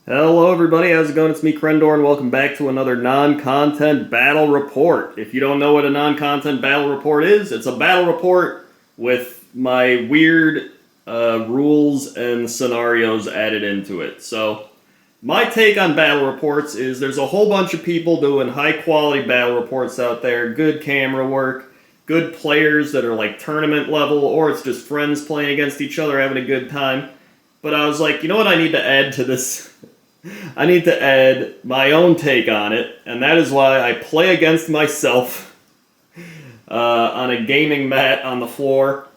Hello everybody, how's it going? It's me, Krendor, and welcome back to another non-content battle report. If you don't know what a non-content battle report is, it's a battle report with my weird rules and scenarios added into it. So, my take on battle reports is there's a whole bunch of people doing high-quality battle reports out there, good camera work, good players that are like tournament level, or it's just friends playing against each other having a good time. But I was like, you know what I need to add to this? I need to add my own take on it, and that is why I play against myself on a gaming mat on the floor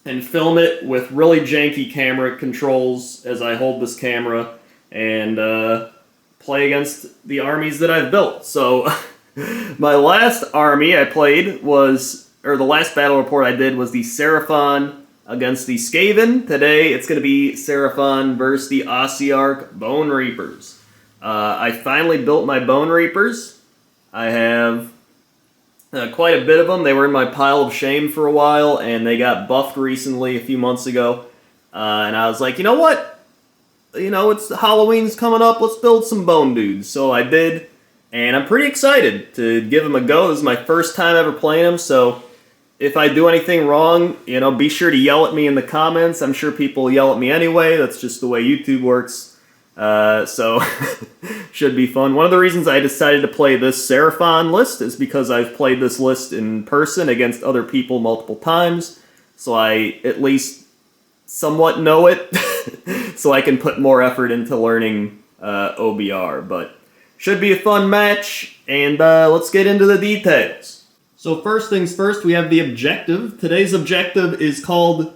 and film it with really janky camera controls as I hold this camera and play against the armies that I've built. So my last army I played was, or the last battle report I did was the Seraphon against the Skaven. Today, it's going to be Seraphon versus the Ossiarch Bone Reapers. I finally built my Bone Reapers. I have quite a bit of them. They were in my pile of shame for a while, and they got buffed recently, a few months ago. And I was like, you know what? You know, it's Halloween's coming up. Let's build some Bone Dudes. So I did, and I'm pretty excited to give them a go. This is my first time ever playing them, so if I do anything wrong, you know, be sure to yell at me in the comments. I'm sure people yell at me anyway. That's just the way YouTube works. So, should be fun. One of the reasons I decided to play this Seraphon list is because I've played this list in person against other people multiple times. So I at least somewhat know it. So I can put more effort into learning OBR. But should be a fun match. And let's get into the details. So first things first, we have the objective. Today's objective is called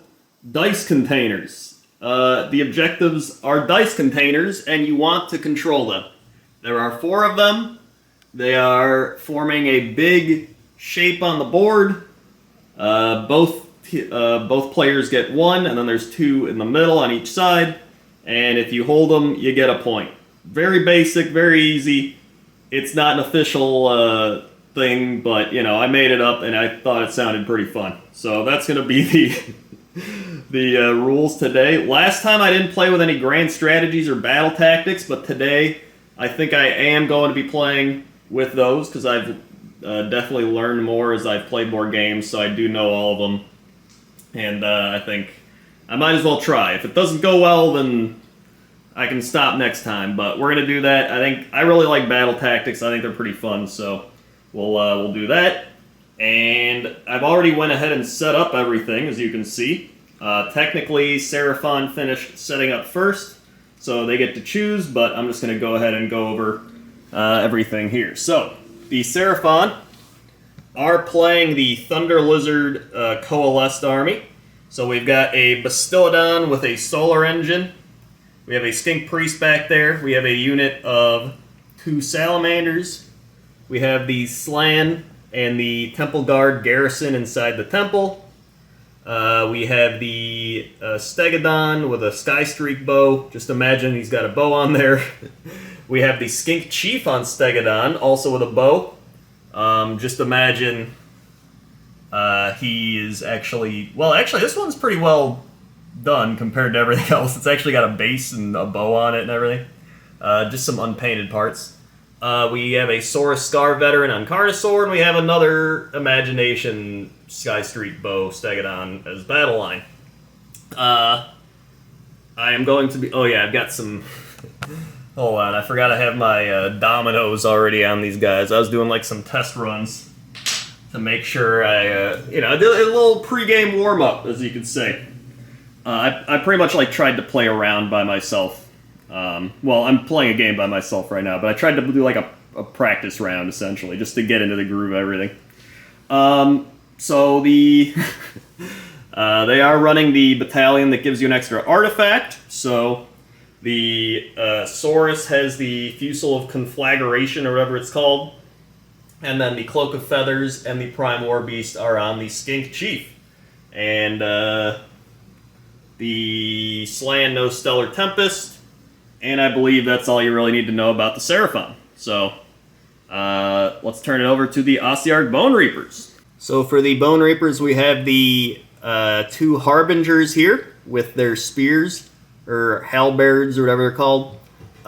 dice containers. The objectives are dice containers, and you want to control them. There are 4 of them. They are forming a big shape on the board. Both players get 1, and then there's 2 in the middle on each side. And if you hold them, you get a point. Very basic, very easy. It's not an official thing, but you know, I made it up and I thought it sounded pretty fun. So that's going to be the rules today. Last time I didn't play with any grand strategies or battle tactics, but today I think I am going to be playing with those because I've definitely learned more as I've played more games, so I do know all of them. And I think I might as well try. If it doesn't go well, then I can stop next time, but we're going to do that. I really like battle tactics. I think they're pretty fun, so we'll do that. And I've already went ahead and set up everything, as you can see. Technically, Seraphon finished setting up first, so they get to choose, but I'm just going to go ahead and go over everything here. So, the Seraphon are playing the Thunder Lizard Coalesced army. So we've got a Stegodon with a solar engine. We have a Skink Priest back there. We have a unit of 2 Salamanders. We have the Slan and the Temple Guard garrison inside the temple. We have the Stegodon with a Sky Streak bow. Just imagine he's got a bow on there. We have the Skink Chief on Stegodon, also with a bow. Just imagine he is actually... Well, actually, this one's pretty well done compared to everything else. It's actually got a base and a bow on it and everything. Just some unpainted parts. We have a Saurus Scar Veteran on Carnosaur, and we have another Imagination Sky Street Bow Stegodon as battle line. I am going to be... Oh yeah, I've got some... Hold on, I forgot I have my dominoes already on these guys. I was doing like some test runs to make sure I did a little pre-game warm-up, as you could say. I pretty much like tried to play around by myself. Well, I'm playing a game by myself right now, but I tried to do like a practice round, essentially, just to get into the groove of everything. So they are running the battalion that gives you an extra artifact. So the Saurus has the Fusel of Conflagration, or whatever it's called. And then the Cloak of Feathers and the Prime War Beast are on the Skink Chief. And the Slan knows Stellar Tempest. And I believe that's all you really need to know about the Seraphon. So, let's turn it over to the Ossiarch Bone Reapers. So for the Bone Reapers, we have the 2 Harbingers here with their spears, or halberds, or whatever they're called.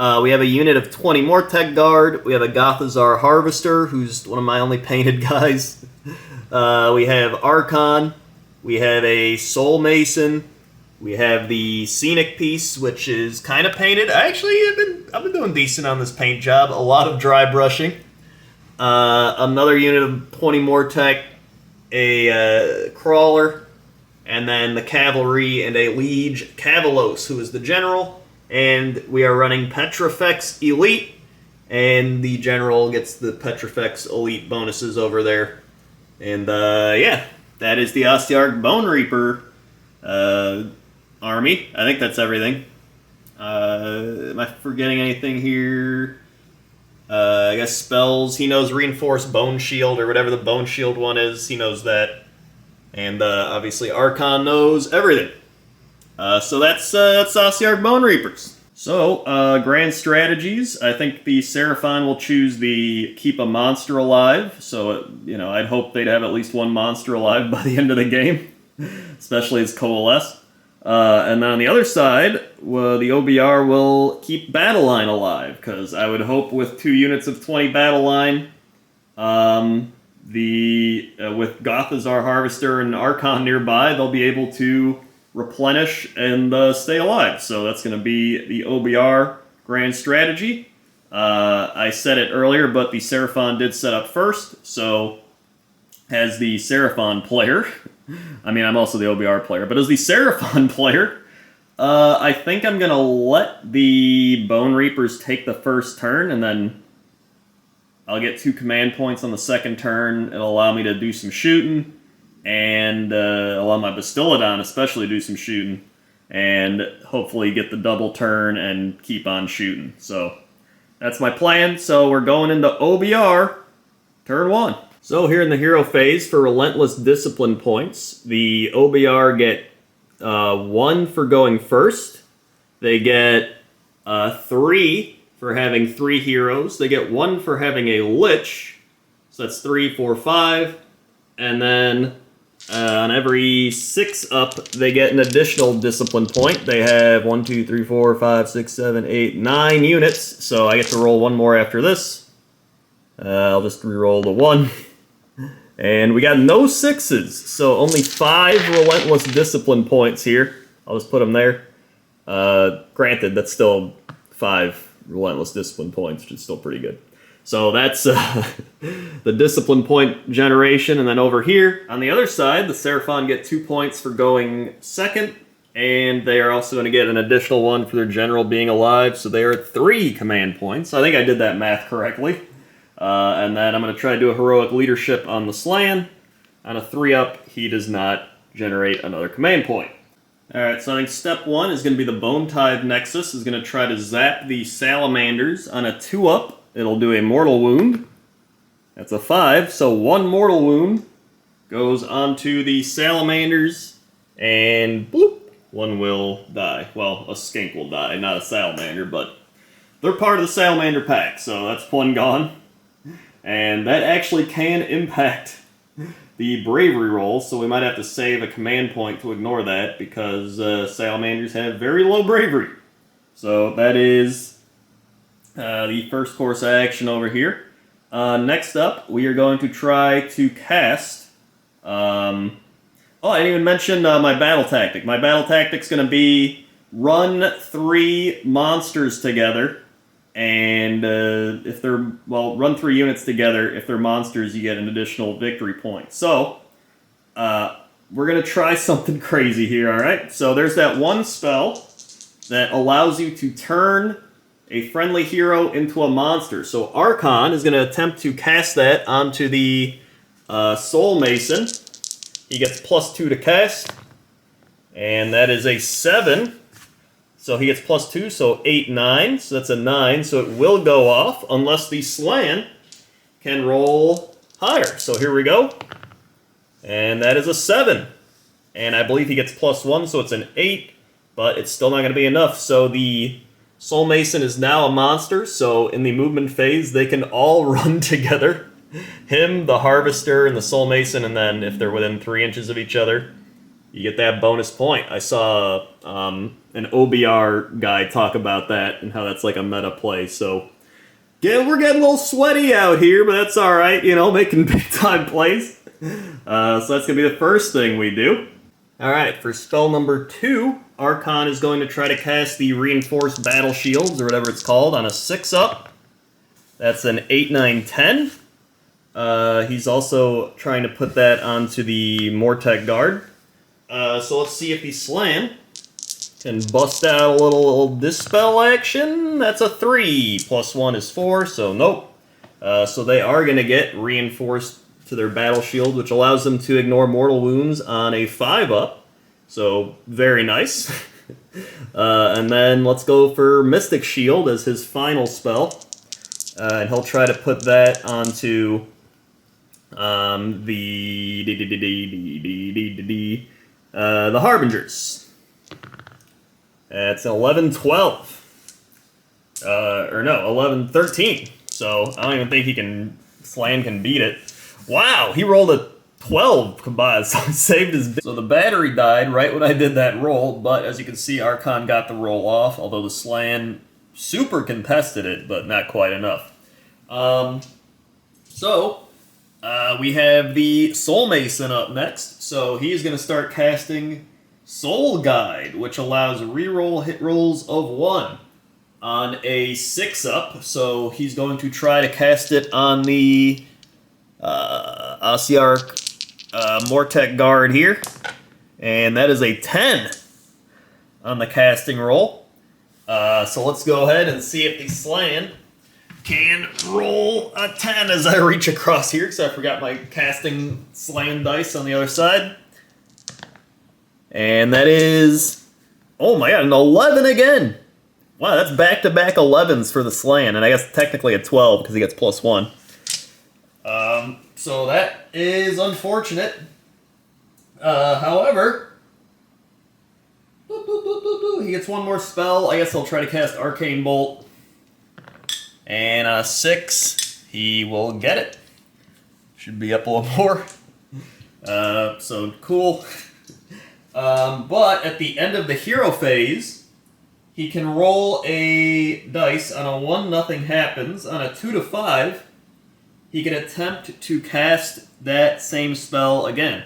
We have a unit of 20 Mortec Guard. We have a Gothazar Harvester, who's one of my only painted guys. We have Archon. We have a Soul Mason. We have the Scenic Piece, which is kind of painted. I've been doing decent on this paint job. A lot of dry brushing. Another unit of 20 Mortec, a Crawler, and then the Cavalry and a Liege Cavalos, who is the General. And we are running Petrifex Elite, and the General gets the Petrifex Elite bonuses over there. And yeah, that is the Ossiarch Bone Reaper army. I think that's everything. Am I forgetting anything here? I guess spells. He knows Reinforced Bone Shield, or whatever the Bone Shield one is. He knows that. And obviously Archon knows everything. So that's Ossiarch Bone Reapers. So, grand strategies. I think the Seraphon will choose the keep a monster alive. So, I'd hope they'd have at least one monster alive by the end of the game. Especially as Coalesce. And then on the other side, the OBR will keep Battle Line alive, because I would hope with 2 units of 20 Battle Line, with Gothazar Harvester and Archon nearby, they'll be able to replenish and stay alive. So that's going to be the OBR grand strategy. I said it earlier, but the Seraphon did set up first, so as the Seraphon player... I mean, I'm also the OBR player, but as the Seraphon player, I think I'm going to let the Bone Reapers take the first turn, and then I'll get 2 command points on the second turn. It'll allow me to do some shooting, and allow my Battletome especially to do some shooting, and hopefully get the double turn and keep on shooting. So that's my plan. So we're going into OBR, turn 1. So here in the hero phase, for Relentless Discipline points, the OBR get 1 for going first. They get 3 for having 3 heroes. They get 1 for having a Lich. So that's 3, 4, 5. And then on every 6 up, they get an additional discipline point. They have 1, 2, 3, 4, 5, 6, 7, 8, 9 units. So I get to roll 1 more after this. I'll just re-roll the 1. And we got no 6s, so only 5 Relentless Discipline points here. I'll just put them there. Granted, that's still 5 Relentless Discipline points, which is still pretty good. So that's the Discipline point generation. And then over here, on the other side, the Seraphon get 2 points for going second. And they are also going to get an additional 1 for their General being alive. So they are at 3 command points. I think I did that math correctly. And then I'm going to try to do a Heroic Leadership on the Slan. On a 3-up, he does not generate another command point. Alright, so I think step 1 is going to be the Bone Tithe Nexus. Is going to try to zap the Salamanders. On a 2-up, it'll do a Mortal Wound. That's a 5, so 1 Mortal Wound goes onto the Salamanders, and bloop, 1 will die. Well, a Skink will die, not a Salamander, but they're part of the Salamander pack, so that's 1 gone. And that actually can impact the bravery roll, so we might have to save a command point to ignore that, because Salamanders have very low bravery. So that is the first course of action over here. Next up, we are going to try to cast... I didn't even mention my battle tactic. My battle tactic's going to be run 3 monsters together. And if they're, run 3 units together. If they're monsters, you get an additional victory point. So, we're going to try something crazy here, alright? So there's that 1 spell that allows you to turn a friendly hero into a monster. So Archon is going to attempt to cast that onto the Soul Mason. He gets +2 to cast. And that is a 7. So he gets +2, so 8, 9. So that's a 9, so it will go off unless the Slan can roll higher. So here we go. And that is a 7. And I believe he gets +1, so it's an 8. But it's still not going to be enough. So the Soul Mason is now a monster. So in the movement phase, they can all run together. Him, the Harvester, and the Soul Mason. And then if they're within 3 inches of each other, you get that bonus point. I saw an OBR guy talk about that and how that's like a meta play. So yeah, we're getting a little sweaty out here, but that's all right. You know, making big time plays. So that's gonna be the first thing we do. All right, for spell number 2, Archon is going to try to cast the Reinforced Battle Shields, or whatever it's called, on a 6-up. That's an 8, 9, 10. He's also trying to put that onto the Mortec Guard. So let's see if the Slan can bust out a little Dispel action. That's a 3. Plus 1 is 4, so nope. So they are going to get Reinforced to their Battle Shield, which allows them to ignore Mortal Wounds on a 5-up. So, very nice. And then let's go for Mystic Shield as his final spell. And he'll try to put that onto the Harbingers. It's 11, 12. Or no, 11, 13. So, I don't even think Slan can beat it. Wow, he rolled a 12 combined, so he saved his... So the battery died right when I did that roll, but as you can see, Archon got the roll off, although the Slan super contested it, but not quite enough. We have the Soul Mason up next, so he's going to start casting Soul Guide, which allows reroll hit rolls of 1 on a 6-up, so he's going to try to cast it on the... Ossiarch Mortec Guard here, and that is a 10 on the casting roll. So let's go ahead and see if the Slan can roll a 10 as I reach across here, because I forgot my casting Slan dice on the other side. And that is, oh my god, an 11 again! Wow, that's back-to-back 11s for the Slan, and I guess technically a 12 because he gets plus 1. So that is unfortunate. However, he gets one more spell. I guess he'll try to cast Arcane Bolt. And on a 6, he will get it. Should be up a little more. So cool. But at the end of the hero phase, he can roll a dice. On a 1, nothing happens. On a 2 to 5, he can attempt to cast that same spell again.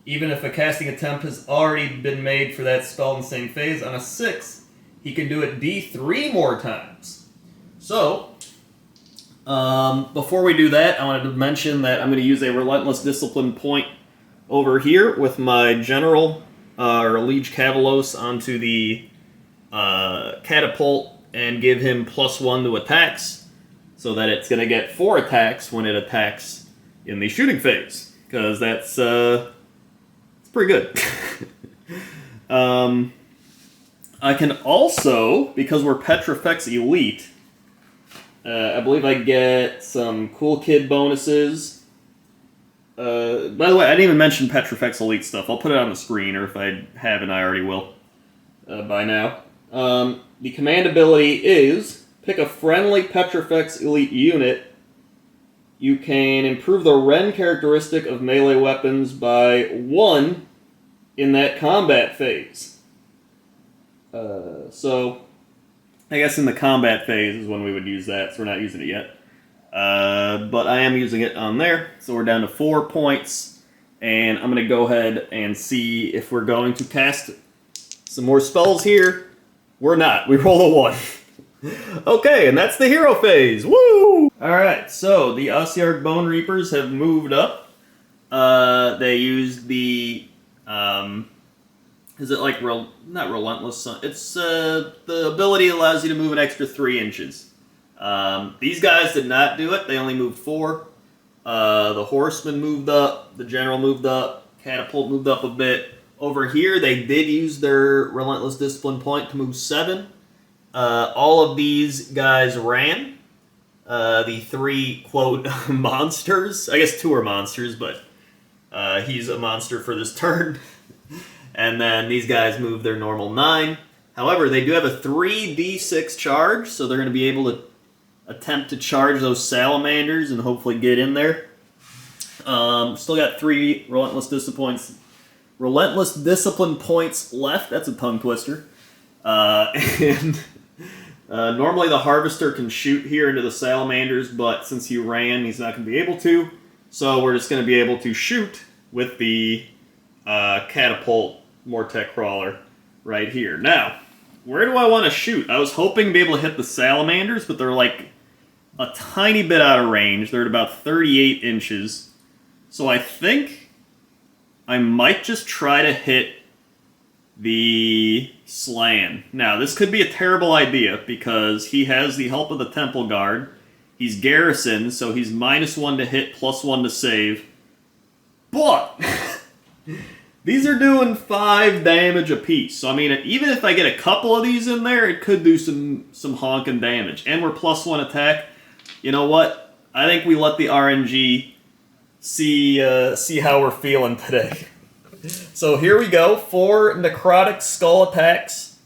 Even if a casting attempt has already been made for that spell in the same phase, on a 6, he can do it D3 more times. So, before we do that, I wanted to mention that I'm going to use a Relentless Discipline point over here with my General, or Liege Cavalos, onto the Catapult and give him +1 to attacks, so that it's going to get 4 attacks when it attacks in the shooting phase, because that's it's pretty good. I can also, because we're Petrifex Elite, I believe I get some Cool Kid bonuses. By the way, I didn't even mention Petrifex Elite stuff. I'll put it on the screen, or if I haven't, I already will by now. The command ability is... pick a friendly Petrifex Elite unit. You can improve the Ren characteristic of melee weapons by 1 in that combat phase. So, I guess in the combat phase is when we would use that, so we're not using it yet. But I am using it on there, so we're down to 4 points. And I'm going to go ahead and see if we're going to cast some more spells here. We're not. We roll a 1. Okay, and that's the hero phase. Woo! Alright, so the Ossiarch Bone Reapers have moved up. They used the... is it like... not Relentless... It's the ability that allows you to move an extra 3 inches. These guys did not do it. They only moved 4. The Horseman moved up. The General moved up. Catapult moved up a bit. Over here, they did use their Relentless Discipline point to move 7. All of these guys ran. The 3, quote, monsters. I guess 2 are monsters, but he's a monster for this turn. And then these guys move their normal 9. However, they do have a 3d6 charge, so they're going to be able to attempt to charge those Salamanders and hopefully get in there. Still got 3 Relentless Disciplines relentless discipline points left. That's a tongue twister. And normally the Harvester can shoot here into the Salamanders, but since he ran, he's not going to be able to. So we're just going to be able to shoot with the Catapult Mortec Crawler right here. Now, where do I want to shoot? I was hoping to be able to hit the Salamanders, but they're like a tiny bit out of range. They're at about 38 inches. So I think I might just try to hit the Slan. Now, this could be a terrible idea because he has the help of the Temple Guard. He's garrisoned, so he's -1 to hit, +1 to save. But these are doing 5 damage apiece. So, I mean, even if I get a couple of these in there, it could do some honking damage. And we're +1 attack. You know what? I think we let the RNG see how we're feeling today. So here we go. 4 necrotic skull attacks.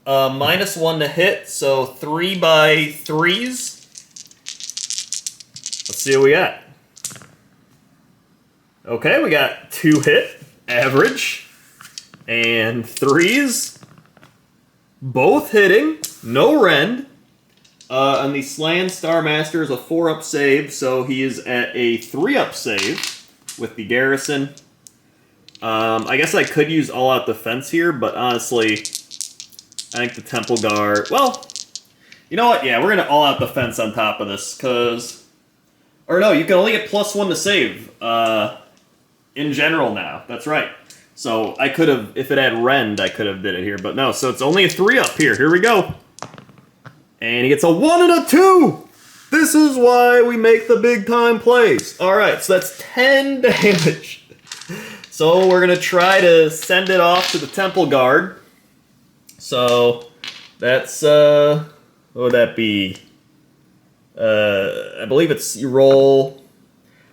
-1 to hit, so 3 by 3s. Let's see what we got. Okay, we got 2 hit, average, and 3s. Both hitting, no rend. And the Slan Starmaster is a 4-up save, so he is at a 3-up save with the garrison. I guess I could use all-out defense here, but honestly, I think the Temple Guard... Well, you know what? Yeah, we're going to all-out defense on top of this, because... Or no, you can only get +1 to save in general now. That's right. So I could have, if it had rend, I could have did it here, but no. So it's only a 3-up here. Here we go. And he gets a 1 and a 2! This is why we make the big-time plays. Alright, so that's 10 damage. So we're going to try to send it off to the Temple Guard. So that's, what would that be? I believe it's, you roll...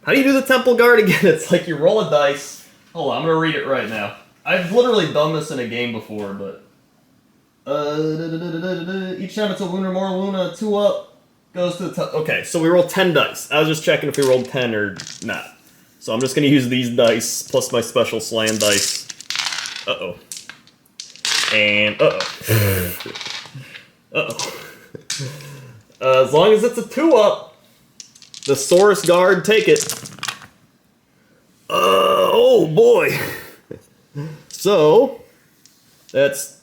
How do you do the Temple Guard again? It's like you roll a dice. Hold on, I'm going to read it right now. I've literally done this in a game before, but... each time it's a wound or more, Luna 2-up goes to the... Okay, so we roll 10 dice. I was just checking if we rolled 10 or not. So I'm just going to use these dice, plus my special Slan dice. Uh-oh. And uh-oh. Uh-oh. As long as it's a 2-up, the Saurus Guard take it. Oh boy. So, that's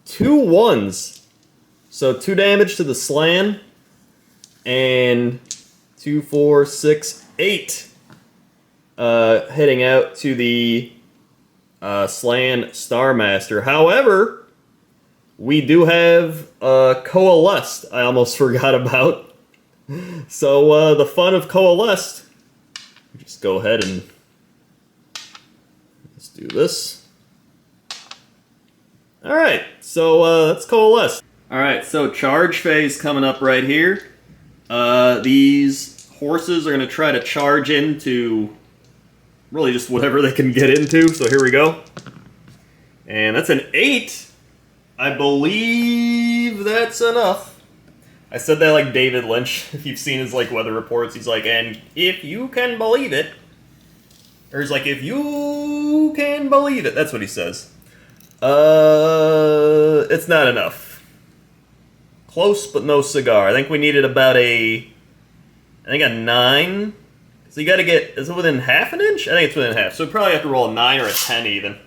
2 1s. So 2 damage to the Slan, and 2, 4, 6, 8 heading out to the Slan Starmaster. However, we do have Coalesced, I almost forgot about. So the fun of Coalesced, just go ahead and let's do this. Alright, so that's Coalesced. Alright, so charge phase coming up right here. These horses are going to try to charge into really just whatever they can get into, so here we go. And that's an 8. I believe that's enough. I said that like David Lynch. If you've seen his like weather reports, he's like, and if you can believe it, or he's like, if you can believe it. That's what he says. It's not enough. Close, but no cigar. I think we needed about I think a 9. So you got to get, is it within half an inch? I think it's within half. So we probably have to roll a 9 or a 10 even.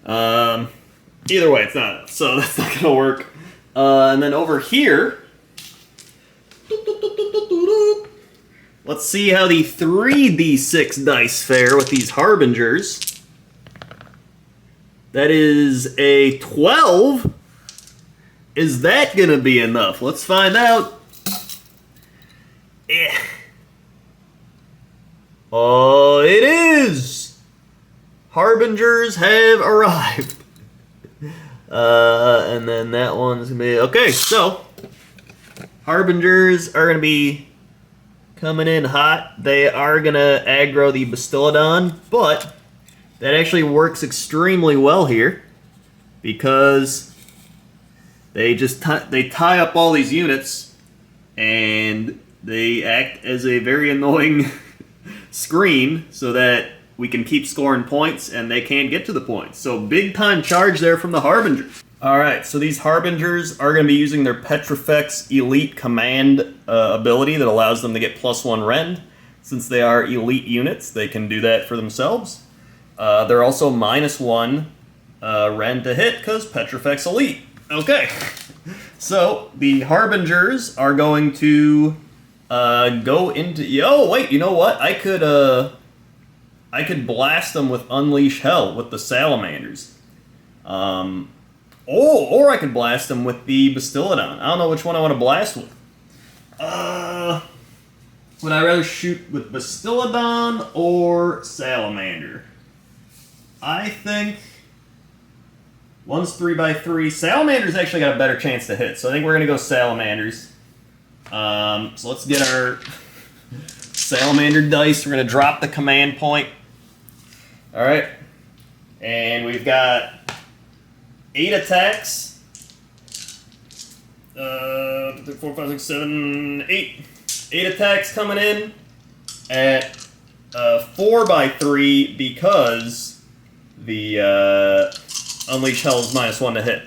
Either way, it's not enough, so that's not going to work. And then over here, let's see how the 3d6 dice fare with these Harbingers. That is a 12. Is that going to be enough? Let's find out. Oh, it is! Harbingers have arrived. And then that one's going to be... Okay, so Harbingers are going to be coming in hot. They are going to aggro the Stegodon, but that actually works extremely well here because they just they tie up all these units and they act as a very annoying screen so that we can keep scoring points, and they can't get to the points. So big time charge there from the Harbinger. Alright, so these Harbingers are going to be using their Petrifex Elite Command ability that allows them to get +1 rend. Since they are elite units, they can do that for themselves. They're also -1 rend to hit, because Petrifex Elite. Okay, so the Harbingers are going to go into... Yo, wait, you know what? I could blast them with Unleash Hell with the Salamanders. Or I could blast them with the Battletome. I don't know which one I want to blast with. Would I rather shoot with Battletome or Salamander? I think one's 3x3. Salamander's actually got a better chance to hit, so I think we're going to go Salamanders. So let's get our Salamander dice. We're going to drop the command point. Alright. And we've got 8 attacks. 4, 5, 6, 7, 8. 8 attacks coming in at 4x3 because the Unleash Hell is -1 to hit.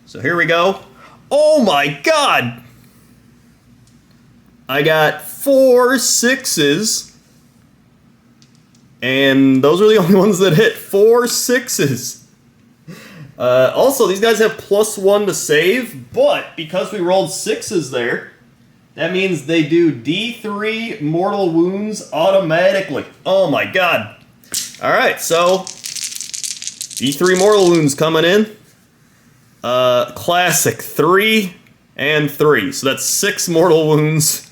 So here we go. Oh my god! I got 4 6s. And those are the only ones that hit. 4 6s. Also, these guys have +1 to save, but because we rolled 6s there, that means they do D3 mortal wounds automatically. Oh my god. Alright, so D3 mortal wounds coming in. Classic 3 and 3. So that's 6 mortal wounds.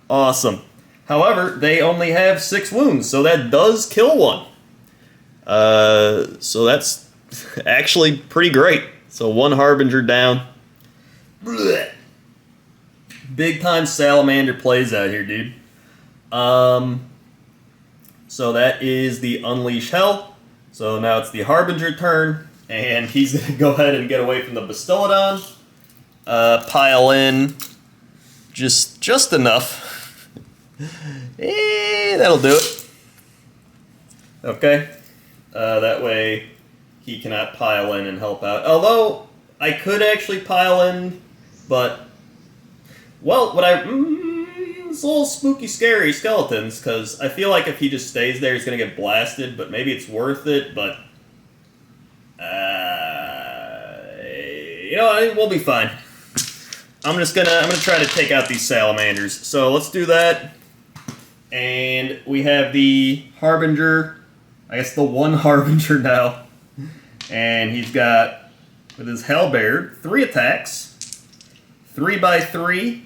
Awesome. However, they only have 6 wounds, so that does kill one. So that's actually pretty great. So 1 Harbinger down. Blech. Big time Salamander plays out here, dude. So that is the Unleash Hell. So now it's the Harbinger turn, and he's going to go ahead and get away from the Battletome. Pile in just enough. That'll do it. Okay. That way he cannot pile in and help out. Although, I could actually pile in, but... Well, it's a little spooky, scary skeletons, because I feel like if he just stays there, he's going to get blasted, but maybe it's worth it, but... we'll be fine. I'm gonna try to take out these Salamanders. So let's do that. And we have the Harbinger, I guess the 1 Harbinger now. And he's got, with his Hellbeard, 3 attacks. 3x3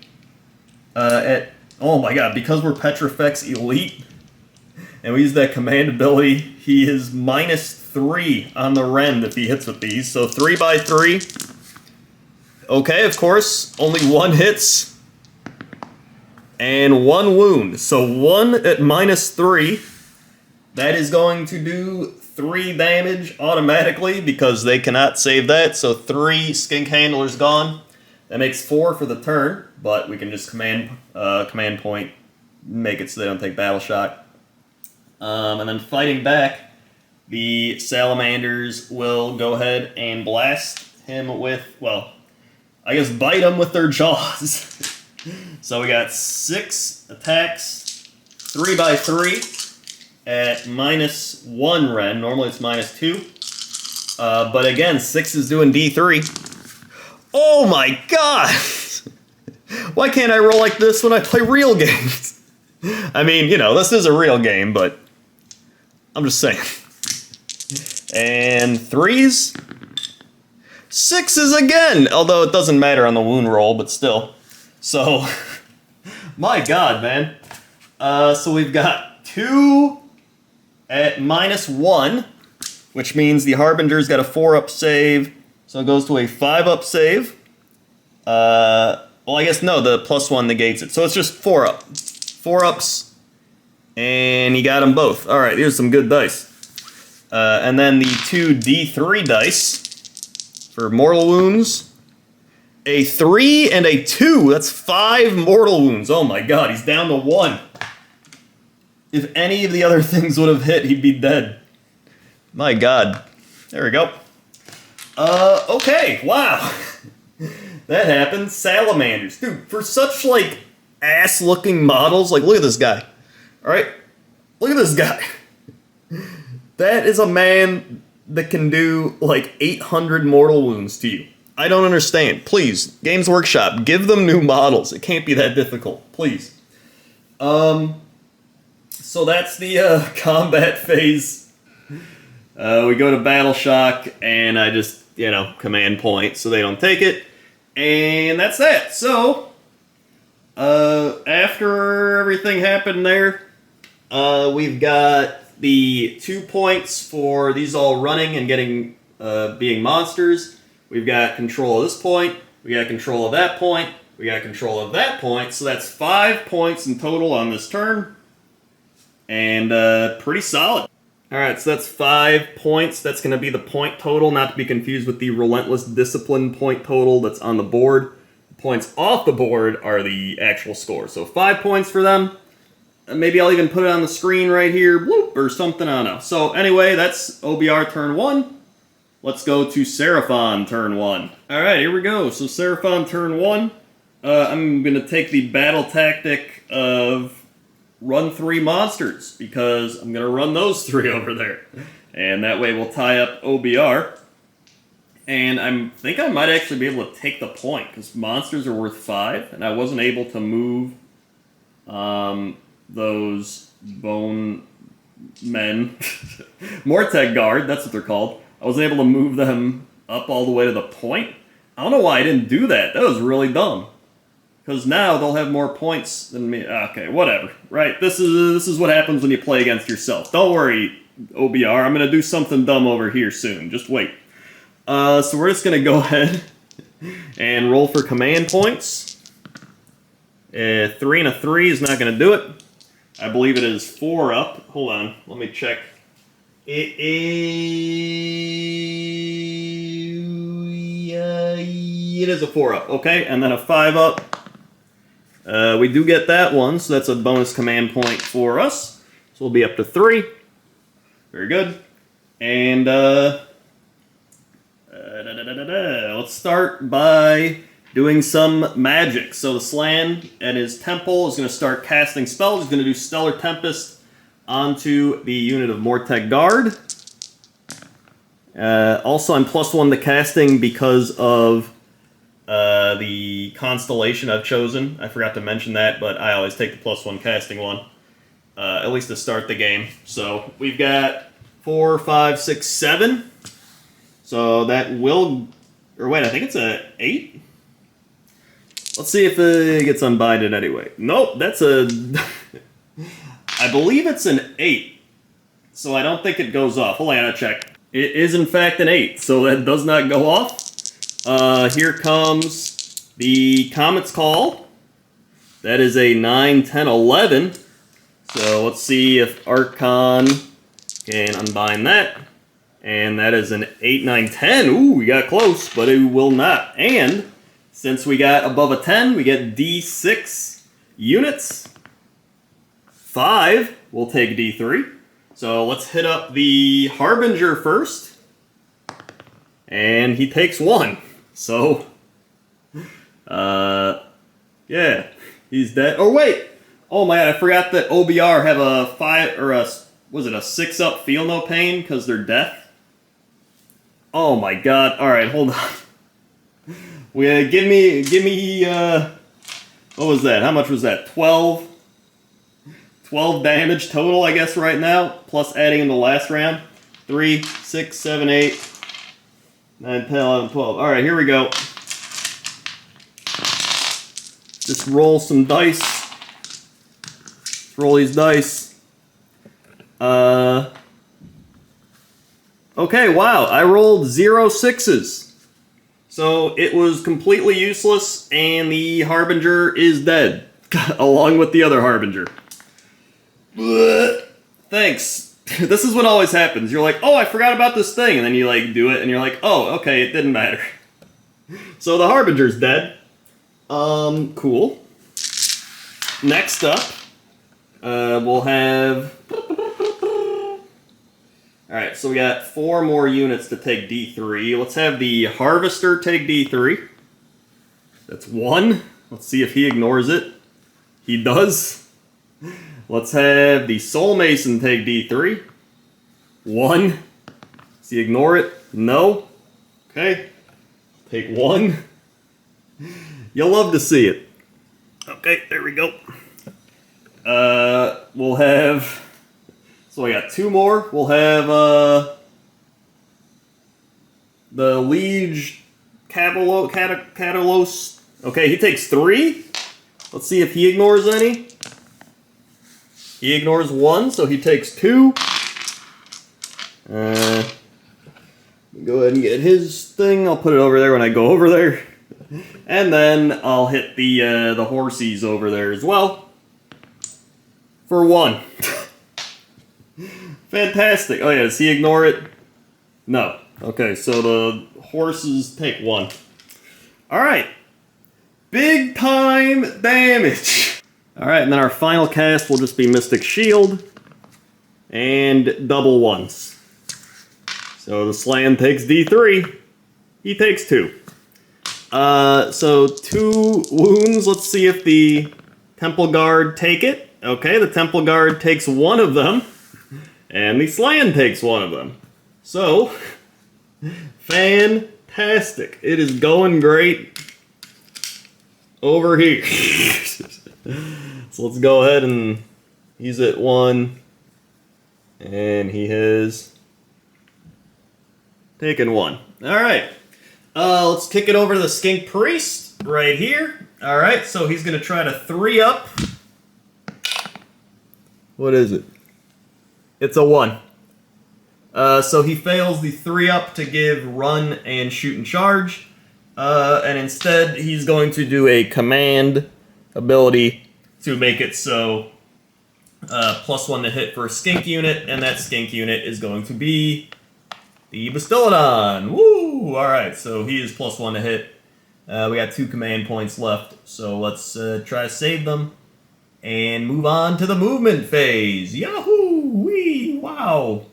at, oh my god, because we're Petrifex Elite and we use that command ability, he is -3 on the rend if he hits with these. So 3x3. Okay, of course, only 1 hits and 1 wound. So 1 at -3. That is going to do 3 damage automatically because they cannot save that. So 3 Skink Handlers gone. That makes 4 for the turn, but we can just command point, make it so they don't take battle shock. And then fighting back, the Salamanders will go ahead and blast him with, well, I guess bite him with their jaws. So we got 6 attacks, 3x3 at -1 rend. Normally it's -2. But again, 6 is doing D3. Oh my god! Why can't I roll like this when I play real games? I mean, this is a real game, but I'm just saying. And 3s. 6s again! Although it doesn't matter on the wound roll, but still. So, my god, man. So we've got 2 at -1, which means the Harbinger's got a 4-up save. So it goes to a 5-up save. Well, I guess no, the +1 negates it. So it's just 4-up. 4-ups. And he got them both. Alright, here's some good dice. And then the 2 D3 dice for mortal wounds. A 3 and a 2. That's 5 mortal wounds. Oh my god, he's down to 1. If any of the other things would have hit, he'd be dead. My god. There we go. Okay, wow. That happened. Salamanders. Dude, for such, like, ass-looking models, like, look at this guy. Alright? Look at this guy. That is a man that can do, like, 800 mortal wounds to you. I don't understand. Please, Games Workshop, give them new models. It can't be that difficult. Please. So that's the combat phase. We go to Battle Shock, and I just, command point so they don't take it. And that's that. So, after everything happened there, we've got the 2 points for these all running and getting, being monsters. We've got control of this point, we got control of that point, we got control of that point, so that's 5 points in total on this turn. And, pretty solid. Alright, so that's 5 points. That's going to be the point total, not to be confused with the Relentless Discipline point total that's on the board. The points off the board are the actual score. So 5 points for them. Maybe I'll even put it on the screen right here, bloop, or something, I don't know. So anyway, that's OBR turn 1. Let's go to Seraphon turn 1. Alright, here we go. So Seraphon turn 1. I'm going to take the battle tactic of run 3 monsters, because I'm going to run those 3 over there. And that way we'll tie up OBR. And I think I might actually be able to take the point, because monsters are worth 5, and I wasn't able to move those bone men. Morteg Guard, that's what they're called. I wasn't able to move them up all the way to the point. I don't know why I didn't do that. That was really dumb. Because now they'll have more points than me. Okay, whatever. Right, this is what happens when you play against yourself. Don't worry, OBR. I'm going to do something dumb over here soon. Just wait. So we're just going to go ahead and roll for command points. 3 and a 3 is not going to do it. I believe it is 4 up. Hold on, let me check. It is a 4 up, okay, and then a 5 up. We do get that one, so that's a bonus command point for us. So we'll be up to 3. Very good. And let's start by doing some magic. So the Slan at his temple is going to start casting spells. He's going to do Stellar Tempest onto the unit of Morteg Guard. Also, I'm +1 to casting because of the constellation I've chosen. I forgot to mention that, but I always take the +1 casting one, at least to start the game. So we've got 4, 5, 6, 7. So that will, or wait, I think it's a 8. Let's see if it gets unbinded anyway. Nope, that's a, I believe it's an 8. So I don't think it goes off. Hold on, I gotta check. It is in fact an 8, so that does not go off. Here comes the Comet's Call. That is a 9, 10, 11. So let's see if Archon can unbind that. And that is an 8, 9, 10. Ooh, we got close, but it will not. And since we got above a 10, we get D6 units. 5, we'll take D3. So let's hit up the Harbinger first. And he takes 1. So, yeah, he's dead. Oh, wait. Oh, my God, I forgot that OBR have a 5, or a, was it a 6 up Feel No Pain because they're death? Oh, my God. All right, hold on. Give me, what was that? How much was that? 12? 12 damage total, I guess, right now, plus adding in the last round. 3, 6, 7, 8, 9, 10, 11, 12. All right, here we go. Just roll some dice. Let's roll these dice. Okay, wow, I rolled 0 6s. So it was completely useless, and the Harbinger is dead, along with the other Harbinger. Thanks. This is what always happens. You're like, oh, I forgot about this thing, and then you like do it, and you're like, oh, okay, it didn't matter. So the Harbinger's dead. Cool. Next up, We'll have... Alright, so we got 4 more units to take D3. Let's have the Harvester take D3. That's 1. Let's see if he ignores it. He does. Let's have the Soul Mason take D3. 1. Does he ignore it? No. Okay. Take 1. You'll love to see it. Okay, there we go. We'll have... So we got 2 more. We'll have, the Liege Catalos. Okay, he takes 3. Let's see if he ignores any. He ignores 1, so he takes 2. Go ahead and get his thing. I'll put it over there when I go over there. And then I'll hit the horsies over there as well. For 1. Fantastic. Oh yeah, does he ignore it? No. Okay, so the horses take 1. Alright. Big time damage! Alright, and then our final cast will just be Mystic Shield. And double 1s. So the Slan takes D3. He takes 2. So 2 wounds. Let's see if the Temple Guard take it. Okay, the Temple Guard takes 1 of them. And the Slan takes 1 of them. So, fantastic. It is going great over here. So let's go ahead and he's at 1. And he has taken 1. Alright. Let's kick it over to the Skink Priest right here. Alright, so he's going to try to 3-up. What is it? It's a 1. So he fails the 3-up to give run and shoot and charge. And instead, he's going to do a command ability to make it so +1 to hit for a skink unit, and that skink unit is going to be the Battletome. Woo! Alright, so he is +1 to hit. We got 2 command points left, so let's try to save them and move on to the movement phase. Yahoo! Wee! Wow!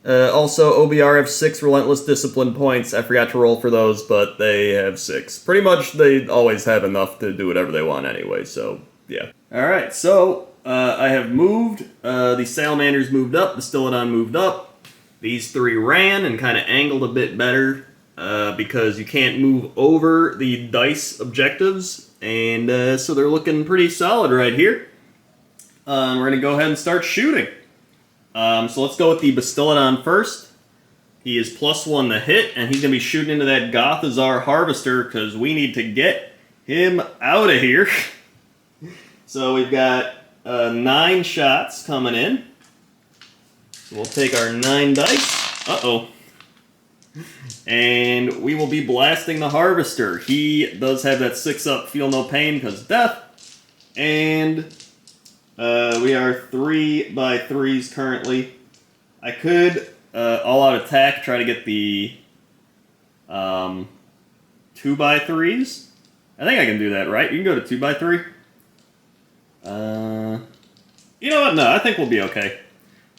Also, OBR have 6 Relentless Discipline points. I forgot to roll for those, but they have 6. Pretty much, they always have enough to do whatever they want anyway, so, yeah. Alright, so, I have moved. The Salamanders moved up, the Stegodon moved up. These 3 ran and kind of angled a bit better, because you can't move over the dice objectives, and so they're looking pretty solid right here. We're going to go ahead and start shooting. So let's go with the Battletome first. He is +1 to hit, and he's going to be shooting into that Gothazar Harvester, because we need to get him out of here. So we've got 9 shots coming in. So we'll take our 9 dice. Uh-oh. And we will be blasting the Harvester. He does have that 6-up Feel No Pain because death. And we are 3x3s currently. I could all-out attack, try to get the 2x3s. I think I can do that, right? You can go to 2x3. You know what? No, I think we'll be okay.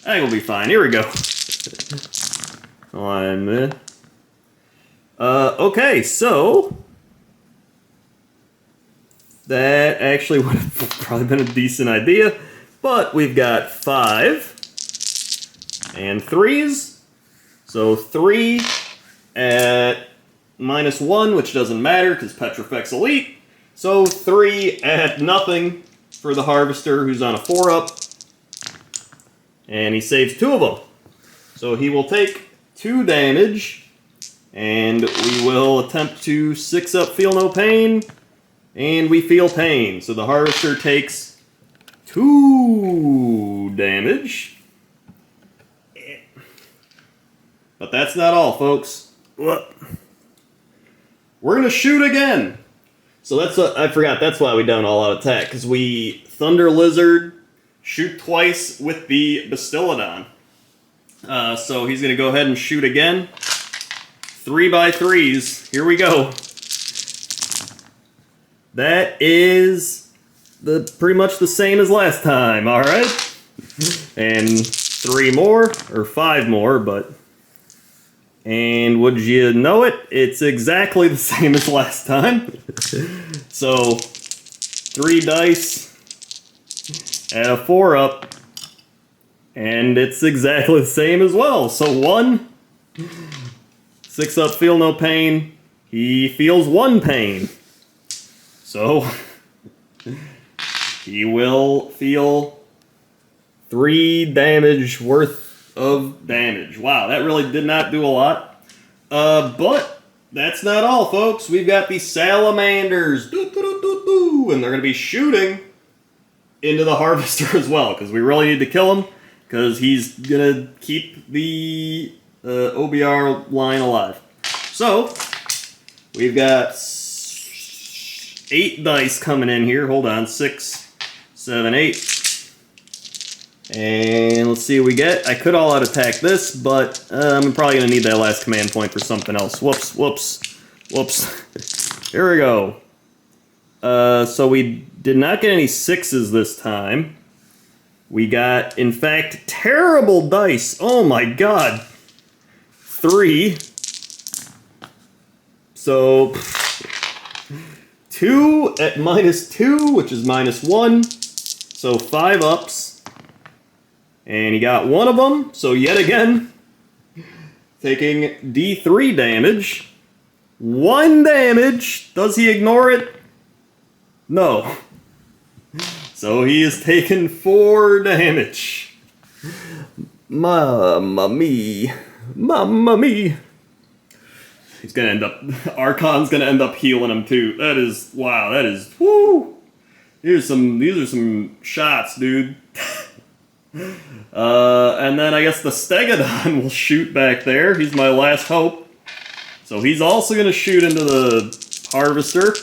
I think we'll be fine. Here we go. 1 minute. Okay, so that actually would have probably been a decent idea, but we've got 5 and 3s, so 3 at -1, which doesn't matter because Petrifex Elite, so 3 at nothing for the Harvester, who's on a 4-up, and he saves 2 of them, so he will take 2 damage. And we will attempt to 6-up Feel No Pain, and we feel pain. So the Harvester takes 2 damage. But that's not all, folks. We're going to shoot again. So that's what, I forgot, that's why we don't all-out attack, because we Thunder Lizard, shoot twice with the Battletome. So he's going to go ahead and shoot again. 3x3s. Here we go. That is pretty much the same as last time, alright? And 3 more, or 5 more, but... And would you know it? It's exactly the same as last time. So, 3 dice, and a 4-up, and it's exactly the same as well. So 1, 6-up, feel no pain. He feels 1 pain. So, he will feel 3 damage worth of damage. Wow, that really did not do a lot. But that's not all, folks. We've got the Salamanders. And they're going to be shooting into the Harvester as well, because we really need to kill him, because he's going to keep the OBR line alive. So, we've got 8 dice coming in here. Hold on. 6, 7, 8. And let's see what we get. I could all-out attack this, but I'm probably going to need that last command point for something else. Whoops, whoops, whoops. Here we go. So we did not get any 6s this time. We got, in fact, terrible dice. Oh my god. 3. So... 2 at -2, which is -1, so 5 ups, and he got 1 of them, so yet again, taking D3 damage, 1 damage, does he ignore it? No. So he has taken 4 damage. Mamma mia. Mamma mia. He's gonna end up, Archon's gonna end up healing him too. That is, wow, that is, woo! These are some shots, dude. And then I guess the Stegodon will shoot back there. He's my last hope. So he's also gonna shoot into the Harvester.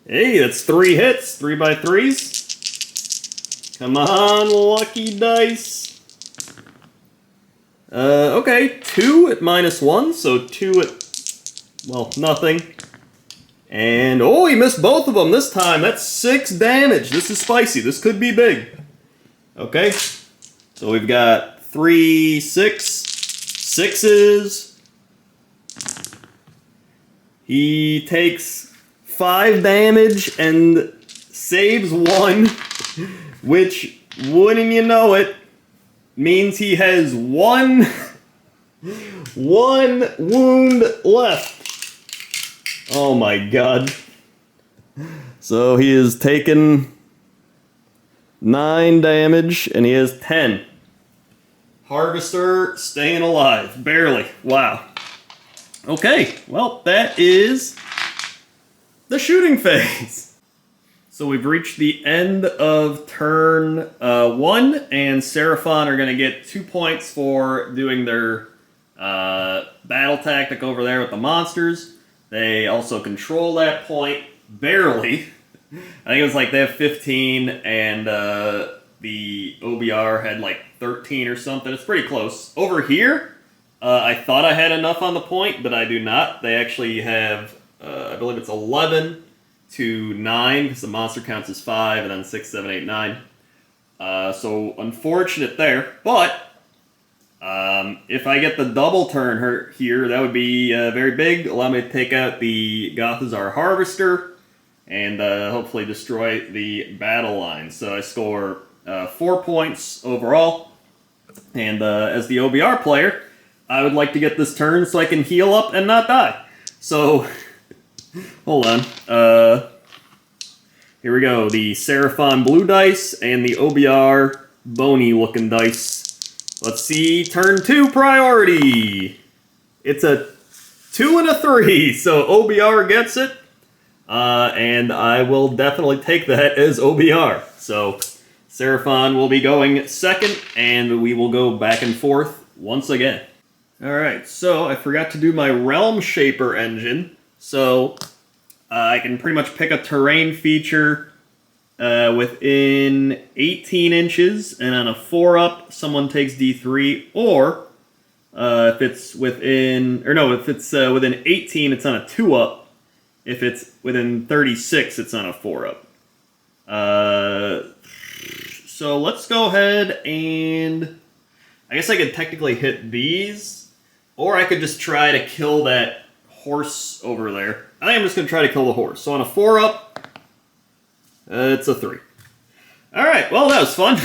Hey, that's 3 hits, 3x3s. Come on, lucky dice. Okay, 2 at -1, so 2 at, well, nothing. And, oh, he missed both of them this time. That's 6 damage. This is spicy. This could be big. Okay, so we've got 3, 6, 6s. He takes 5 damage and saves 1, which, wouldn't you know it, means he has one wound left. Oh my god. So he has taken 9 damage and he has 10. Harvester staying alive. Barely. Wow. Okay, well, that is the shooting phase. So we've reached the end of turn 1, and Seraphon are going to get 2 points for doing their battle tactic over there with the monsters. They also control that point, barely. I think it was like they have 15, and the OBR had like 13 or something. It's pretty close. Over here, I thought I had enough on the point, but I do not. They actually have, I believe it's 11 to 9, because the monster counts as 5, and then 6, 7, 8, 9. So unfortunate there, but if I get the double turn here, that would be very big. Allow me to take out the Gothazar Harvester, and hopefully destroy the battle line. So I score 4 points overall, and as the OBR player, I would like to get this turn so I can heal up and not die. So... hold on. Here we go. The Seraphon blue dice and the OBR bony looking dice. Let's see. Turn 2 priority. It's a 2 and a 3, so OBR gets it. And I will definitely take that as OBR. So Seraphon will be going second, and we will go back and forth once again. Alright, so I forgot to do my Realm Shaper engine. So, I can pretty much pick a terrain feature within 18 inches, and on a 4-up, someone takes D3, or if it's within, or no, if it's within 18, it's on a 2-up, If it's within 36, it's on a 4-up. So let's go ahead and... I guess I could technically hit these, or I could just try to kill that horse over there. I think I'm just going to try to kill the horse. So on a 4-up, it's a 3. Alright, well that was fun.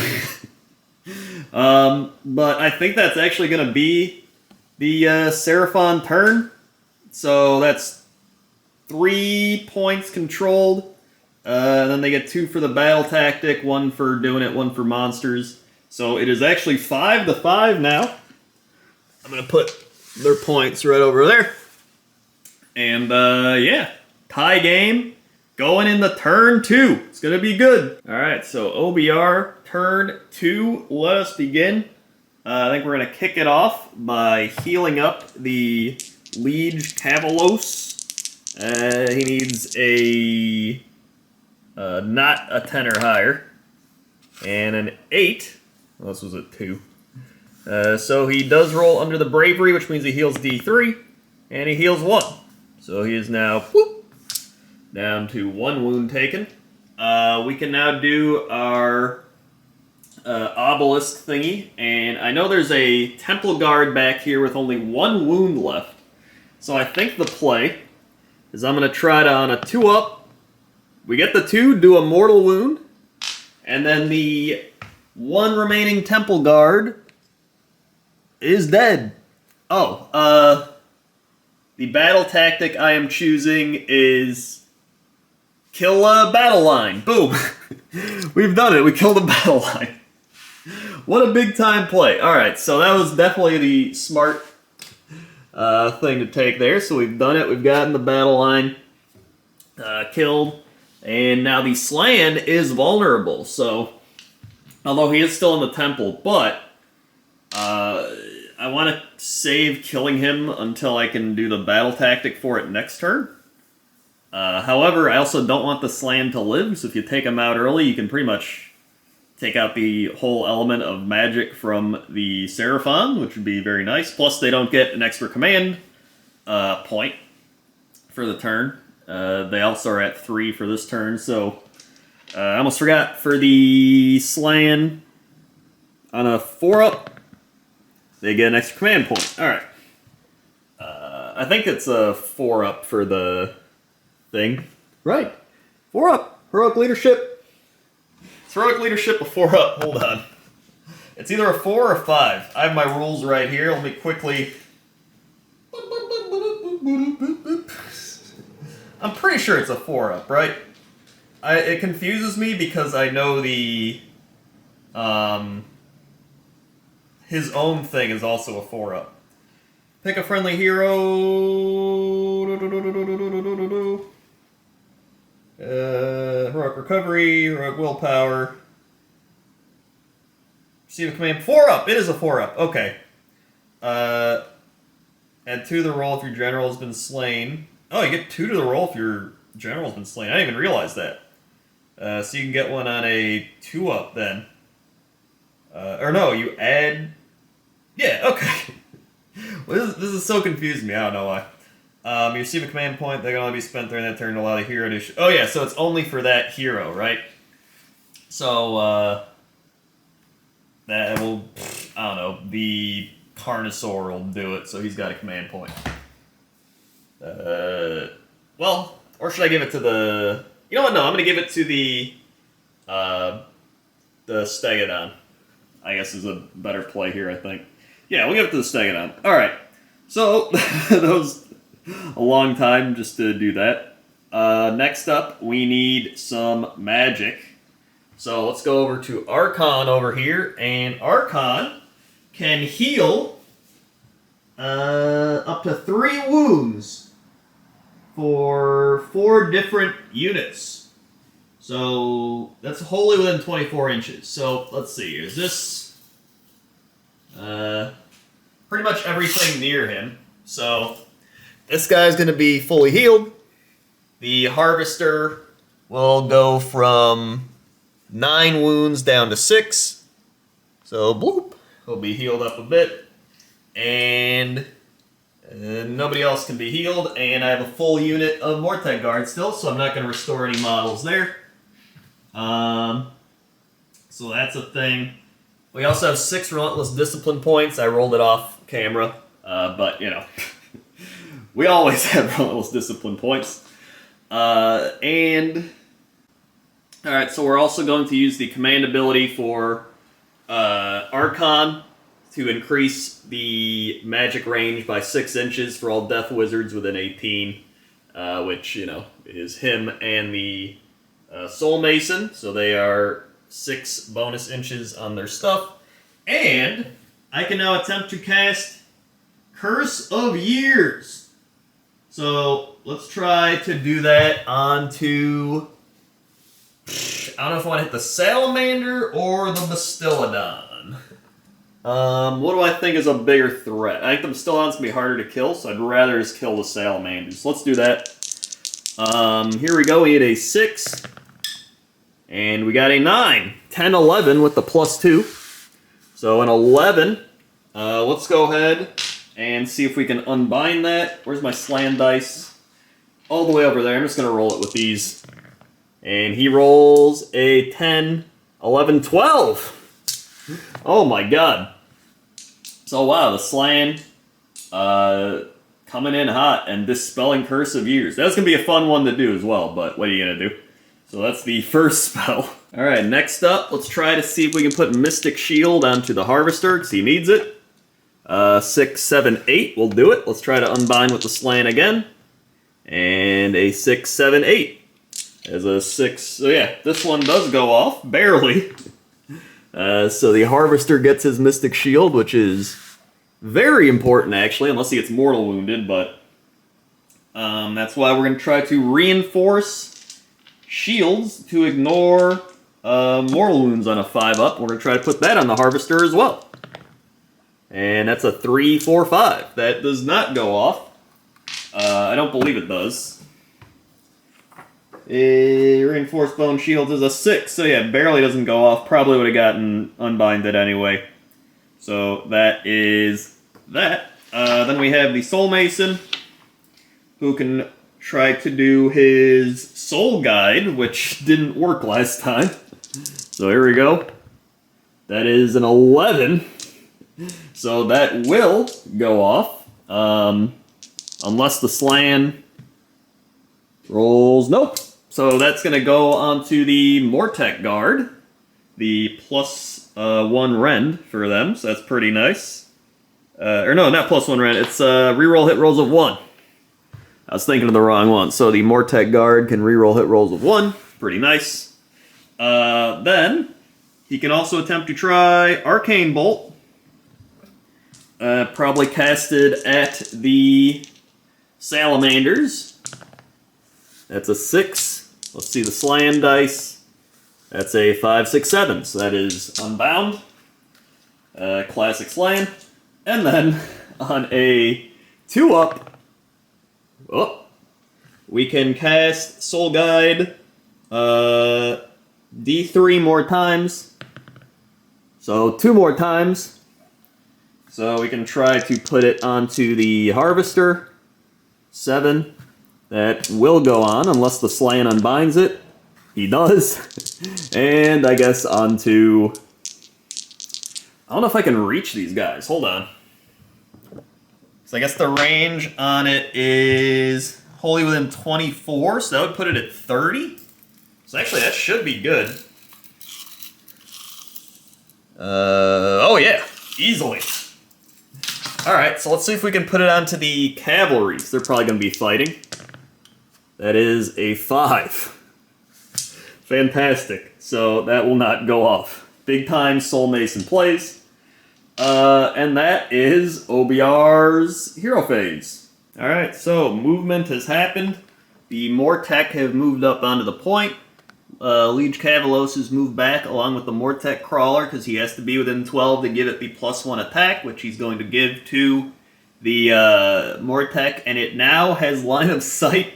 But I think that's actually going to be the Seraphon turn. So that's 3 points controlled. Then they get 2 for the battle tactic, 1 for doing it, 1 for monsters. So it is actually 5-5 now. I'm going to put their points right over there. And yeah, tie game going into turn 2. It's going to be good. Alright, so OBR turn 2. Let us begin. I think we're going to kick it off by healing up the Liege Cavalos. He needs a not a 10 or higher. And an 8. Well, this was a 2. So he does roll under the bravery, which means he heals D3. And he heals 1. So he is now down to 1 wound taken. We can now do our obelisk thingy. And I know there's a temple guard back here with only 1 wound left. So I think the play is I'm going to try to, on a 2-up, we get the 2, do a mortal wound. And then the 1 remaining temple guard is dead. Oh, the battle tactic I am choosing is kill a battle line. Boom. We've done it. We killed a battle line. What a big time play. Alright, so that was definitely the smart thing to take there. So we've done it. We've gotten the battle line killed. And now the Slan is vulnerable. So, although he is still in the temple, but I want to save killing him until I can do the battle tactic for it next turn. However, I also don't want the Slan to live, so if you take him out early, you can pretty much take out the whole element of magic from the Seraphon, which would be very nice. Plus, they don't get an extra command point for the turn. They also are at 3 for this turn, so I almost forgot. For the Slan, on a 4-up, they get an extra command point. Alright. I think it's a 4-up for the thing. Right. 4-up. Heroic leadership. It's heroic leadership a 4-up. Hold on. It's either a 4 or a 5. I have my rules right here. Let me quickly... I'm pretty sure it's a 4-up, right? It confuses me because I know the... his own thing is also a 4-up. Pick a friendly hero. Heroic recovery, heroic willpower. Receive a command. 4-up! It is a 4-up. Okay. Add 2 to the roll if your general has been slain. Oh, you get 2 to the roll if your general has been slain. I didn't even realize that. So you can get one on a 2-up then. Or no, you add... Yeah, okay. Well, this is so confusing me. I don't know why. You receive a command point. They can only be spent during that turn to allow the hero to... Oh, yeah, so it's only for that hero, right? So, that will... I don't know. The Carnosaur will do it, so he's got a command point. Well, or should I give it to the... You know what? No, I'm going to give it to the Stegodon. I guess is a better play here, I think. Yeah, we'll give it to the Stegodon. Alright, so that was a long time just to do that. Next up, we need some magic. So let's go over to Archon over here, and Archon can heal up to 3 wounds for 4 different units. So that's wholly within 24 inches. So let's see, is this pretty much everything near him. So this guy's going to be fully healed. The Harvester will go from 9 wounds down to 6. So bloop, he'll be healed up a bit. And Nobody else can be healed, and I have a full unit of Mortek Guard still, so I'm not going to restore any models there. So that's a thing. We also have 6 Relentless Discipline points. I rolled it off camera, but, you know, we always have Relentless Discipline points. Alright, so we're also going to use the command ability for Archon to increase the magic range by 6 inches for all Death Wizards within 18, which, you know, is him and the Soul Mason, so they are 6 bonus inches on their stuff. And I can now attempt to cast Curse of Years. So let's try to do that onto... I don't know if I want to hit the Salamander or the Bastiladon. What do I think is a bigger threat? I think the Bastiladon's going to be harder to kill, so I'd rather just kill the Salamanders. Let's do that. Here we go. We hit a 6. And we got a 9. 10, 11 with the +2. So an 11. Let's go ahead and see if we can unbind that. Where's my slam dice? All the way over there. I'm just going to roll it with these. And he rolls a 10, 11, 12. Oh my god. So wow, the slam coming in hot and dispelling Curse of Years. That's going to be a fun one to do as well, but what are you going to do? So that's the first spell. Alright, next up, let's try to see if we can put Mystic Shield onto the Harvester, because he needs it. 6, 7, 8 will do it. Let's try to unbind with the slant again. And a 6, 7, 8. As a 6, so yeah, this one does go off, barely. So the Harvester gets his Mystic Shield, which is very important, actually, unless he gets mortal wounded, but that's why we're going to try to reinforce shields to ignore mortal wounds on a 5-up. We're going to try to put that on the Harvester as well. And that's a 3, 4, 5. That does not go off. I don't believe it does. A reinforced bone shield is a 6, so yeah, barely doesn't go off. Probably would have gotten unbinded anyway. So that is that. Then we have the Soul Mason, who can try to do his Soul Guide, which didn't work last time. So here we go. That is an 11. So that will go off. Unless the Slan rolls... Nope. So that's going to go onto the Mortek Guard. The +1 rend for them, so that's pretty nice. Or no, not +1 rend. It's reroll hit rolls of 1. I was thinking of the wrong one. So the Mortek Guard can reroll hit rolls of 1. Pretty nice. Then he can also attempt to try Arcane Bolt. Probably casted at the Salamanders. That's a 6. Let's see the slam dice. That's a 5, 6, 7. So that is unbound. Classic slam. And then on a 2-up, we can cast Soul Guide D3 more times. So 2 more times. So we can try to put it onto the Harvester. 7. That will go on unless the Slan unbinds it. He does. And I guess onto... I don't know if I can reach these guys. Hold on. So I guess the range on it is wholly within 24, so that would put it at 30. So actually that should be good. Oh yeah, easily. Alright, so let's see if we can put it onto the cavalry. They're probably going to be fighting. That is a 5. Fantastic. So that will not go off. Big time Soul Mason plays. And that is OBR's Hero Phase. Alright, so movement has happened. The Mortek have moved up onto the point. Liege Cavalos has moved back along with the Mortek Crawler because he has to be within 12 to give it the +1 attack, which he's going to give to the Mortek, and it now has line of sight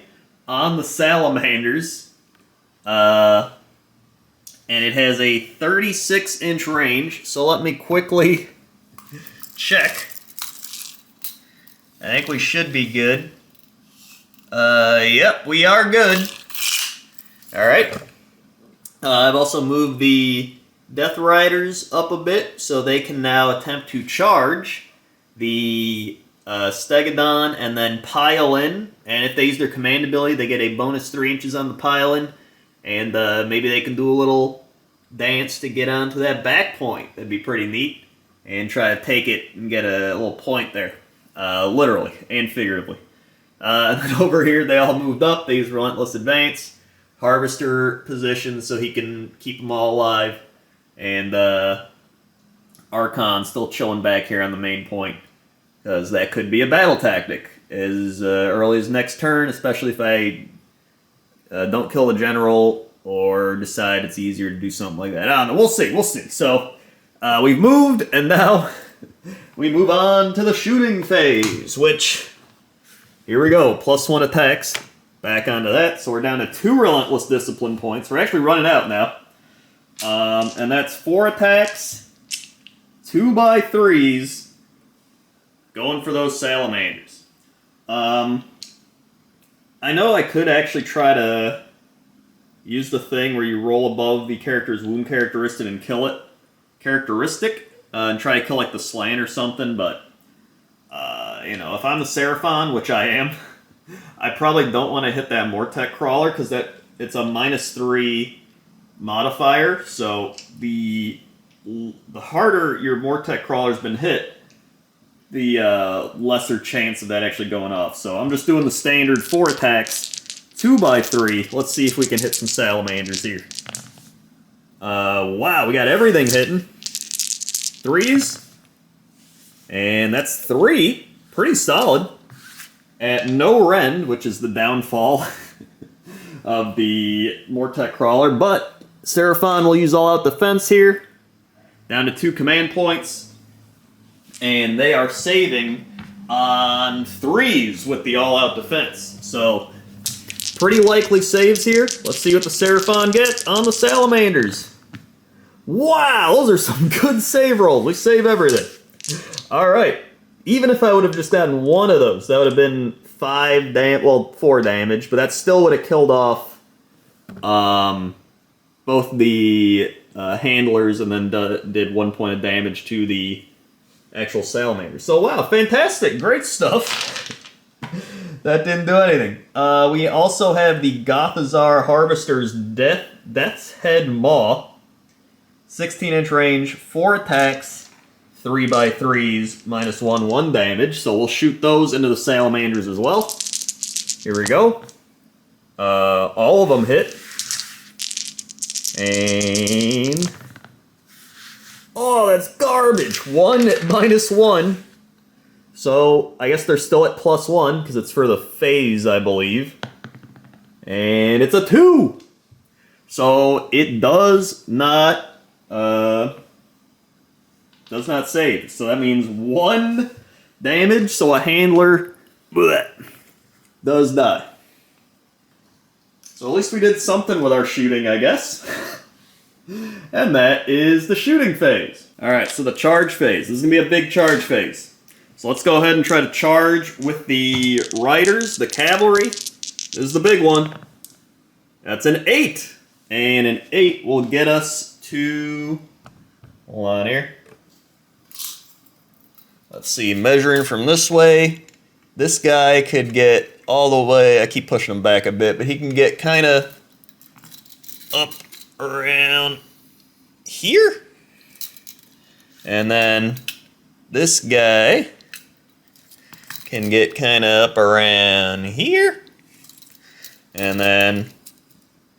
on the Salamanders. And it has a 36-inch range, so let me quickly check. I think we should be good. Yep, we are good. Alright. I've also moved the Death Riders up a bit, so they can now attempt to charge the Stegodon and then pile in. And if they use their command ability, they get a bonus 3 inches on the pile in. And maybe they can do a little dance to get onto that back point. That'd be pretty neat. And try to take it and get a little point there. Literally and figuratively. And then over here, they all moved up. They use Relentless Advance. Harvester position so he can keep them all alive. And Archon still chilling back here on the main point. Because that could be a battle tactic as early as next turn, especially if I don't kill the general or decide it's easier to do something like that. I don't know. We'll see. We'll see. So we've moved, and now we move on to the shooting phase, which, here we go. +1 attacks. Back onto that. So we're down to 2 Relentless Discipline points. We're actually running out now. And that's 4 attacks, 2x3s, going for those Salamanders. I know I could actually try to use the thing where you roll above the character's wound characteristic and kill it. And try to kill like the Slan or something, but you know, if I'm the Seraphon, which I am, I probably don't want to hit that Mortek Crawler because it's a -3 modifier. So the harder your Mortek Crawler's been hit, the lesser chance of that actually going off. So I'm just doing the standard 4 attacks, 2x3. Let's see if we can hit some Salamanders here. Wow, we got everything hitting. 3s. And that's 3. Pretty solid. At no rend, which is the downfall of the Mortek Crawler. But Seraphon will use all-out defense here. Down to 2 command points. And they are saving on 3s with the all-out defense. So, pretty likely saves here. Let's see what the Seraphon gets on the Salamanders. Wow, those are some good save rolls. We save everything. Alright. Even if I would have just gotten 1 of those, that would have been 4 damage, but that still would have killed off both the handlers and then did 1 point of damage to the actual Salamanders. So wow, fantastic, great stuff. That didn't do anything. We also have the Gothazar Harvester's Death's Head Maw. 16-inch range, 4 attacks, 3x3s, -1 damage. So we'll shoot those into the Salamanders as well. Here we go. All of them hit. And... oh, that's garbage! 1 at -1. So, I guess they're still at +1, because it's for the phase, I believe. And it's a 2! So, it does not save. So that means 1 damage, so a handler does die. So at least we did something with our shooting, I guess. And that is the shooting phase. Alright, so the charge phase. This is going to be a big charge phase. So let's go ahead and try to charge with the riders, the cavalry. This is the big one. That's an 8. And an 8 will get us to... hold on here. Let's see, measuring from this way, this guy could get all the way, I keep pushing him back a bit, but he can get kind of up around here. And then this guy can get kind of up around here. And then,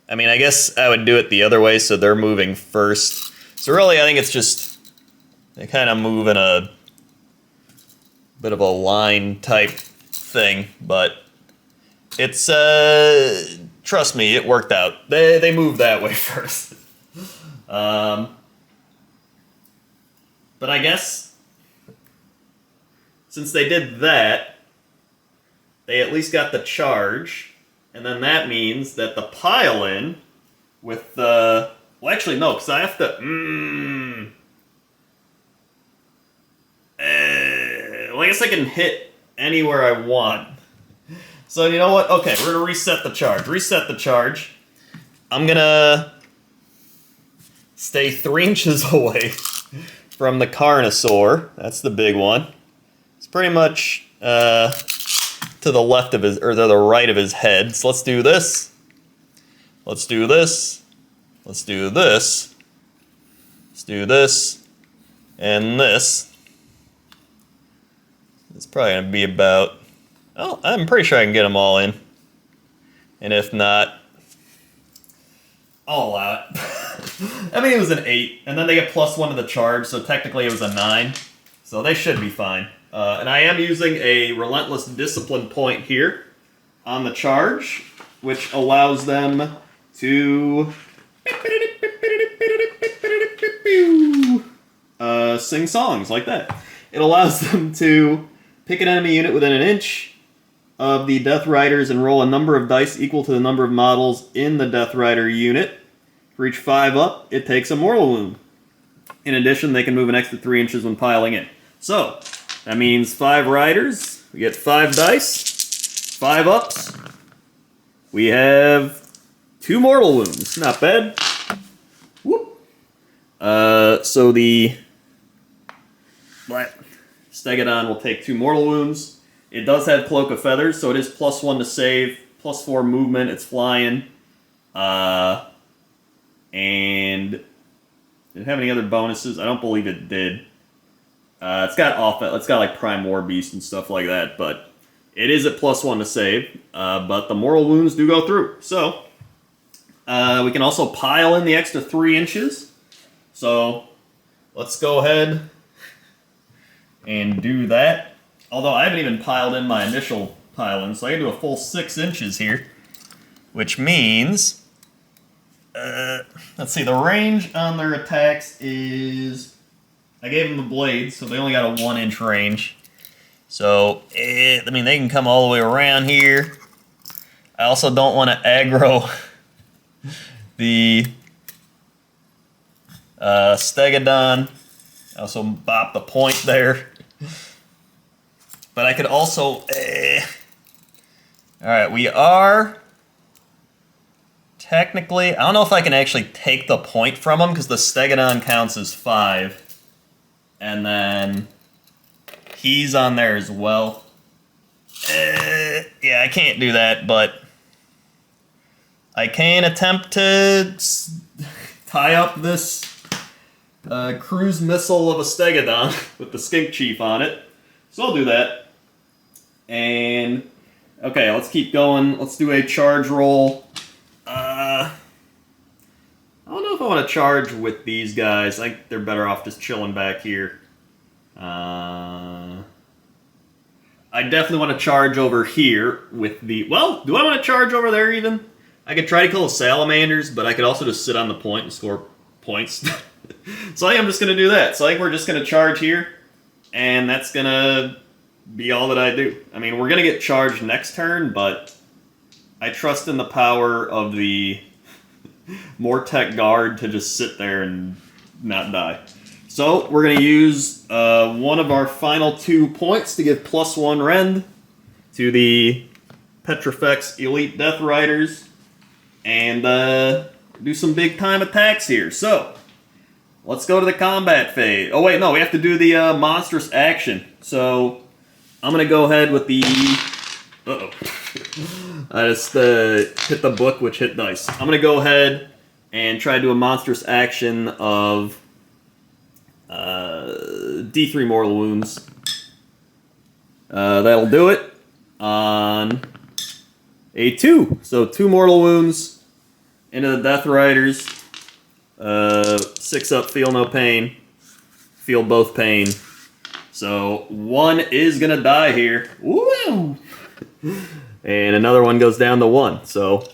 I mean, I guess I would do it the other way, so they're moving first. So really, I think it's just, they kind of move in a bit of a line type thing, but it's, trust me, it worked out. They moved that way first. But I guess, since they did that, they at least got the charge, and then that means that the pile-in with the... well, actually, no, because I have to... well, I guess I can hit anywhere I want. So you know what? Okay, we're gonna reset the charge. Reset the charge. I'm gonna stay 3 inches away from the Carnosaur. That's the big one. It's pretty much to the left of his, or to the right of his head. So let's do this. Let's do this. Let's do this. Let's do this. And this. It's probably going to be about... Oh, I'm pretty sure I can get them all in. And if not, I'll allow it. I mean, it was an 8. And then they get +1 to the charge, so technically it was a 9. So they should be fine. And I am using a Relentless Discipline point here on the charge, which allows them to sing songs like that. It allows them to pick an enemy unit within an inch of the Death Riders and roll a number of dice equal to the number of models in the Death Rider unit. For each 5 up, it takes a mortal wound. In addition, they can move an extra 3 inches when piling in. So, that means 5 riders, we get 5 dice, 5 ups, we have 2 mortal wounds, not bad. Whoop. So the Stegodon will take 2 mortal wounds. It does have Cloak of Feathers, so it is +1 to save, +4 movement, it's flying. And did it have any other bonuses? I don't believe it did. It's got like Prime War Beast and stuff like that, but it is at +1 to save. But the mortal wounds do go through. So we can also pile in the extra 3 inches. So let's go ahead and do that. Although I haven't even piled in my initial pile-in, so I can do a full 6 inches here, which means, let's see, the range on their attacks is, I gave them the blades, so they only got a 1-inch range. So, I mean, they can come all the way around here. I also don't want to aggro the Stegodon. I also bop the point there. But I could also... Alright, we are... Technically, I don't know if I can actually take the point from them, because the Stegodon counts as 5. And then he's on there as well. Yeah, I can't do that, but I can attempt to tie up this cruise missile of a Stegodon with the Skink Chief on it. So I'll do that. And, okay, let's keep going. Let's do a charge roll. I don't know if I want to charge with these guys. I think they're better off just chilling back here. I definitely want to charge over here with the... Well, do I want to charge over there even? I could try to kill the Salamanders, but I could also just sit on the point and score points. So I am just going to do that. So I think we're just going to charge here, and that's going to be all that I do. I mean, we're going to get charged next turn, but I trust in the power of the Mortec Guard to just sit there and not die. So we're going to use one of our final 2 points to give +1 rend to the Petrifex Elite Death Riders and do some big time attacks here. So let's go to the combat phase. Oh wait, no, we have to do the Monstrous Action. So I'm going to go ahead with the... Uh-oh. I just hit the book, which hit dice. I'm going to go ahead and try to do a Monstrous Action of D3 mortal wounds. That'll do it on a 2. So 2 mortal wounds into the Death Riders. 6 up, feel no pain. Feel both pain. So 1 is going to die here. Woo! And another one goes down to 1. So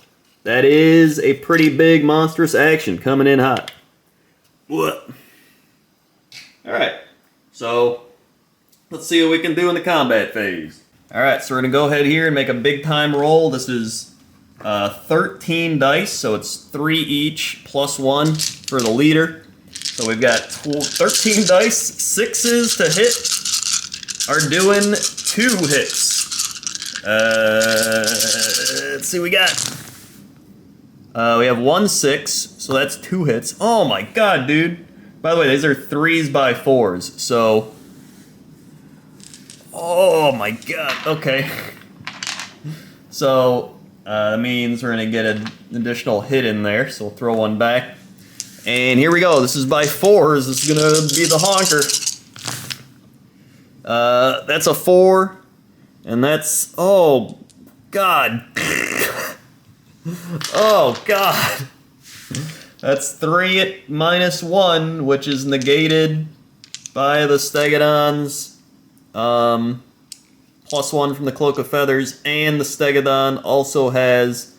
that is a pretty big Monstrous Action coming in hot. What? Alright, so let's see what we can do in the combat phase. Alright, so we're going to go ahead here and make a big time roll. This is 13 dice, so it's 3 each plus 1 for the leader. So we've got 13 dice, 6s to hit are doing 2 hits. Let's see, we got... we have 1 6, so that's 2 hits. Oh my god, dude. By the way, these are 3s by 4s, so... Oh my god, okay. So, that means we're gonna get an additional hit in there, so we'll throw 1 back. And here we go, this is by 4s, this is gonna be the honker. That's a 4, and that's, oh god. Oh god. That's 3 minus 1, which is negated by the Stegodon's +1 from the Cloak of Feathers, and the Stegodon also has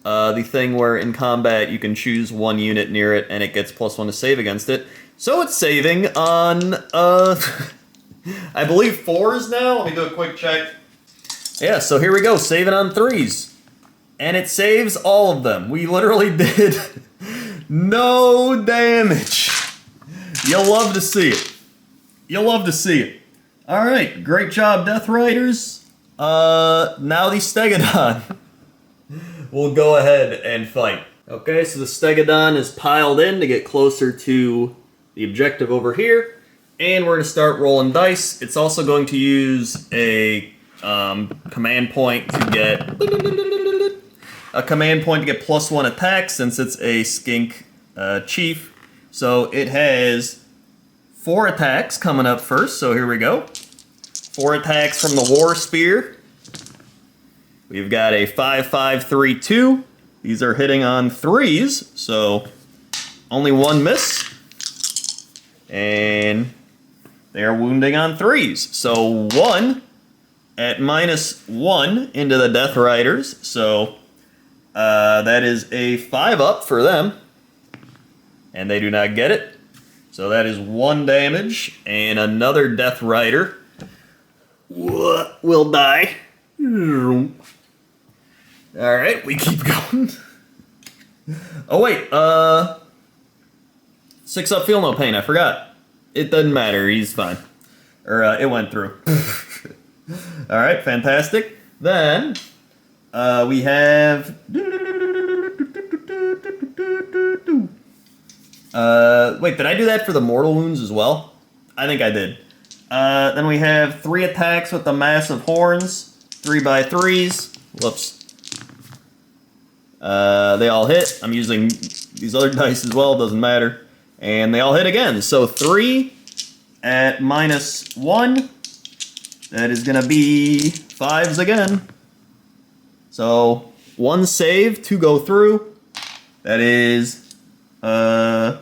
the thing where in combat you can choose 1 unit near it and it gets +1 to save against it. So it's saving on, I believe 4s now? Let me do a quick check. Yeah, so here we go, saving on 3s. And it saves all of them. We literally did no damage. You'll love to see it. You'll love to see it. Alright, great job, Death Riders. Now the Stegodon will go ahead and fight. Okay, so the Stegodon is piled in to get closer to the objective over here. And we're going to start rolling dice. It's also going to use a command point to get... +1 attack since it's a Skink Chief. So it has 4 attacks coming up first, so here we go. 4 attacks from the War Spear. We've got a 5-5-3-2. These are hitting on 3s, so only 1 miss. And they are wounding on 3s. So 1 at -1 into the Death Riders, so that is a 5-up for them. And they do not get it. So that is 1 damage, and another Death Rider will die. Alright, we keep going. Oh wait, 6-up, feel no pain, I forgot. It doesn't matter, he's fine. Or, it went through. Alright, fantastic. Then, we have... wait, did I do that for the mortal wounds as well? I think I did. Then we have 3 attacks with the massive horns, 3x3s. Whoops. They all hit. I'm using these other dice as well, doesn't matter. And they all hit again. So 3 at -1. That is gonna be 5s again. So 1 save, 2 go through. That is, oh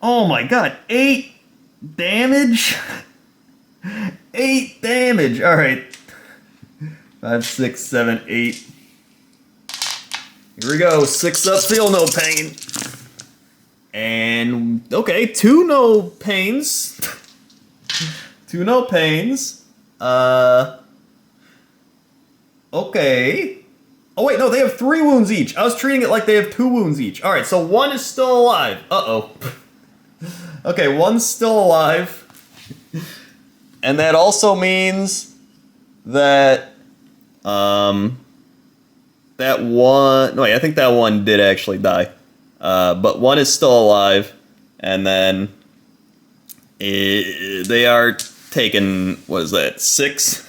my god, 8 damage? 8 damage, alright. 5, 6, 7, 8. Here we go, 6-up, feel no pain. And, okay, 2 no pains. 2 no pains. Okay. Oh wait, no, they have 3 wounds each. I was treating it like they have 2 wounds each. Alright, so 1 is still alive. Uh-oh. Okay, 1's still alive. And that also means that, that 1... No, wait, I think that 1 did actually die. But 1 is still alive. And then they are taking, what is that, 6?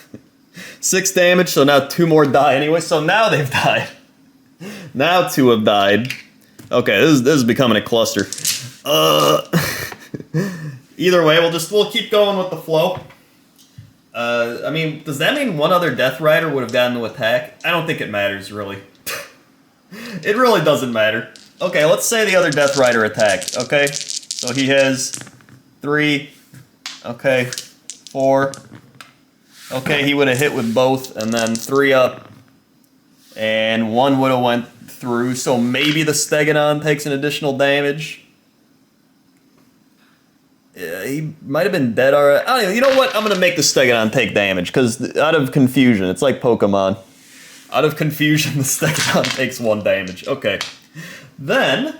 6 damage, so now 2 more die anyway, so now they've died. Now 2 have died. Okay, this is becoming a cluster. Either way, we'll keep going with the flow. I mean, does that mean 1 other Death Rider would have gotten to attack? I don't think it matters, really. It really doesn't matter. Okay, let's say the other Death Rider attacked, okay? So he has 3, okay, 4... Okay, he would have hit with both, and then 3 up, and 1 would have went through, so maybe the Stegodon takes an additional damage. Yeah, he might have been dead already. I don't even, you know what? I'm going to make the Stegodon take damage, because out of confusion, it's like Pokemon. Out of confusion, the Stegodon takes 1 damage. Okay. Then,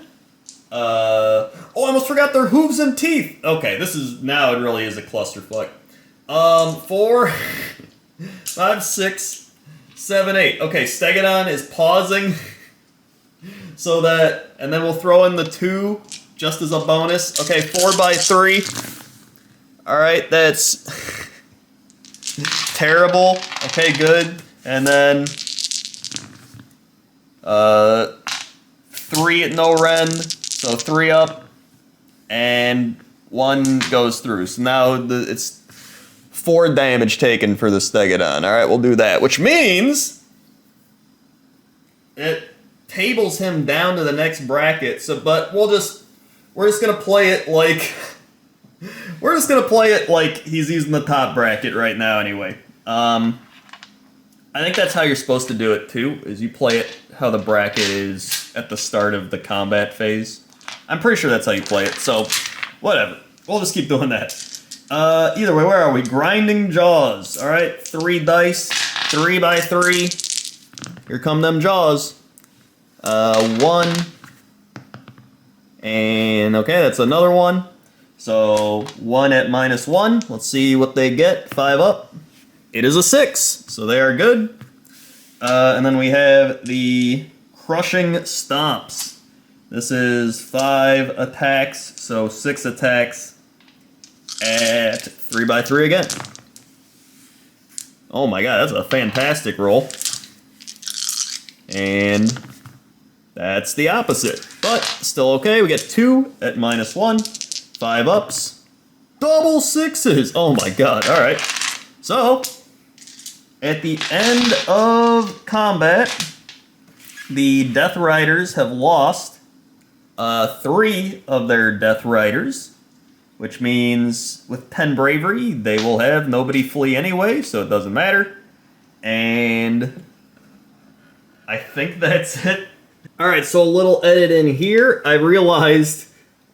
oh, I almost forgot their hooves and teeth. Okay, now it really is a clusterfuck. 5, 6, 7, 8. Okay, Stegodon is pausing so that, and then we'll throw in the 2 just as a bonus. Okay, 4 by 3. All right, that's terrible. Okay, good. And then 3 at no rend, so 3 up, and 1 goes through. So now it's 4 damage taken for the Stegodon. All right, we'll do that, which means it tables him down to the next bracket. So, but we're just gonna play it like he's using the top bracket right now. Anyway, I think that's how you're supposed to do it too. Is you play it how the bracket is at the start of the combat phase. I'm pretty sure that's how you play it. So, whatever. We'll just keep doing that. Either way, where are we? Grinding Jaws. All right, 3 dice, 3 by 3. Here come them jaws. 1. And, okay, that's another 1. So, 1 at -1. Let's see what they get. 5 up. It is a 6, so they are good. And then we have the Crushing Stomps. This is 5 attacks, so 6 attacks at 3 by 3 again. Oh my god, that's a fantastic roll. And that's the opposite, but still okay. We get 2 at -1, 5 ups, double 6s. Oh my god, alright. So, at the end of combat, the Death Riders have lost 3 of their Death Riders, which means with 10 bravery, they will have nobody flee anyway, so it doesn't matter. And I think that's it. Alright, so a little edit in here. I realized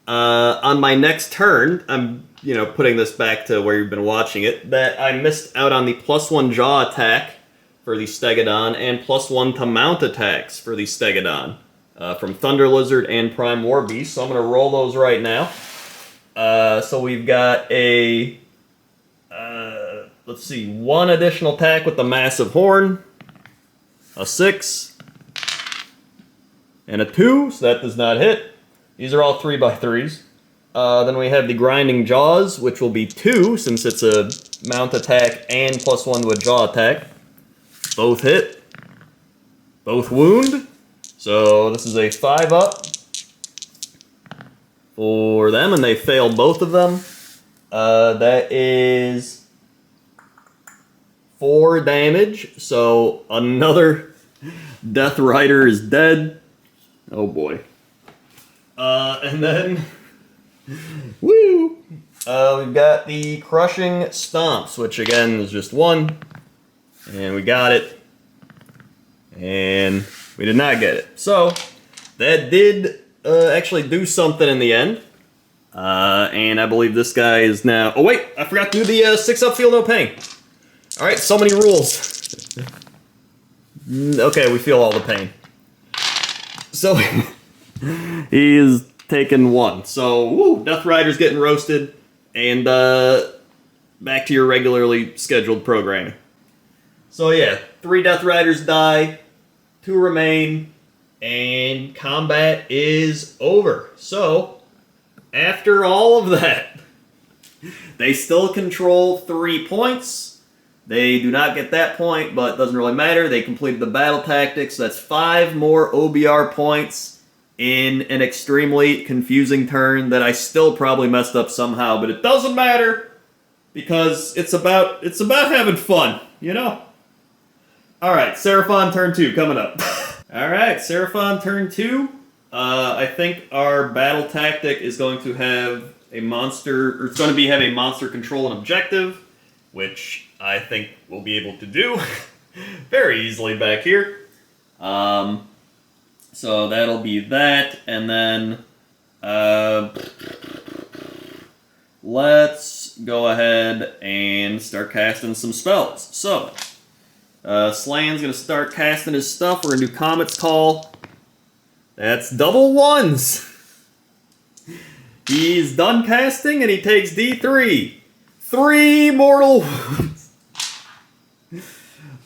on my next turn, I'm putting this back to where you've been watching it, that I missed out on the +1 jaw attack for the Stegodon and +1 to mount attacks for the Stegodon from Thunder Lizard and Prime Warbeast. So I'm going to roll those right now. So we've got a, let's see, 1 additional attack with the Massive Horn, a 6, and a 2, so that does not hit. These are all 3 by 3s. Then we have the Grinding Jaws, which will be 2, since it's a mount attack and +1 to a jaw attack. Both hit. Both wound. So this is a 5 up for them, and they failed both of them. That is 4 damage, so another Death Rider is dead. Oh boy. And then, woo! We've got the Crushing Stomps, which again is just 1, and we got it, and we did not get it. So, that did actually do something in the end. And I believe this guy is now... Oh wait, I forgot to do the 6 up feel no pain. Alright, so many rules. Okay, we feel all the pain. So, he's taken 1. So, woo, Death Rider's getting roasted. And back to your regularly scheduled programming. So yeah, 3 Death Riders die, 2 remain, and combat is over. So, after all of that, they still control 3 points. They do not get that point, but it doesn't really matter. They completed the battle tactics. That's 5 more OBR points in an extremely confusing turn that I still probably messed up somehow, but it doesn't matter because it's about having fun, you know? Alright, Seraphon turn 2 coming up. Alright, Seraphon turn 2. I think our battle tactic is going to have a monster, or it's going to have a monster control and objective, which I think we'll be able to do very easily back here. So that'll be that, and then let's go ahead and start casting some spells. So, Slan's going to start casting his stuff. We're going to do Comet's Call. That's double 1s. He's done casting, and he takes D3. 3 mortal wounds.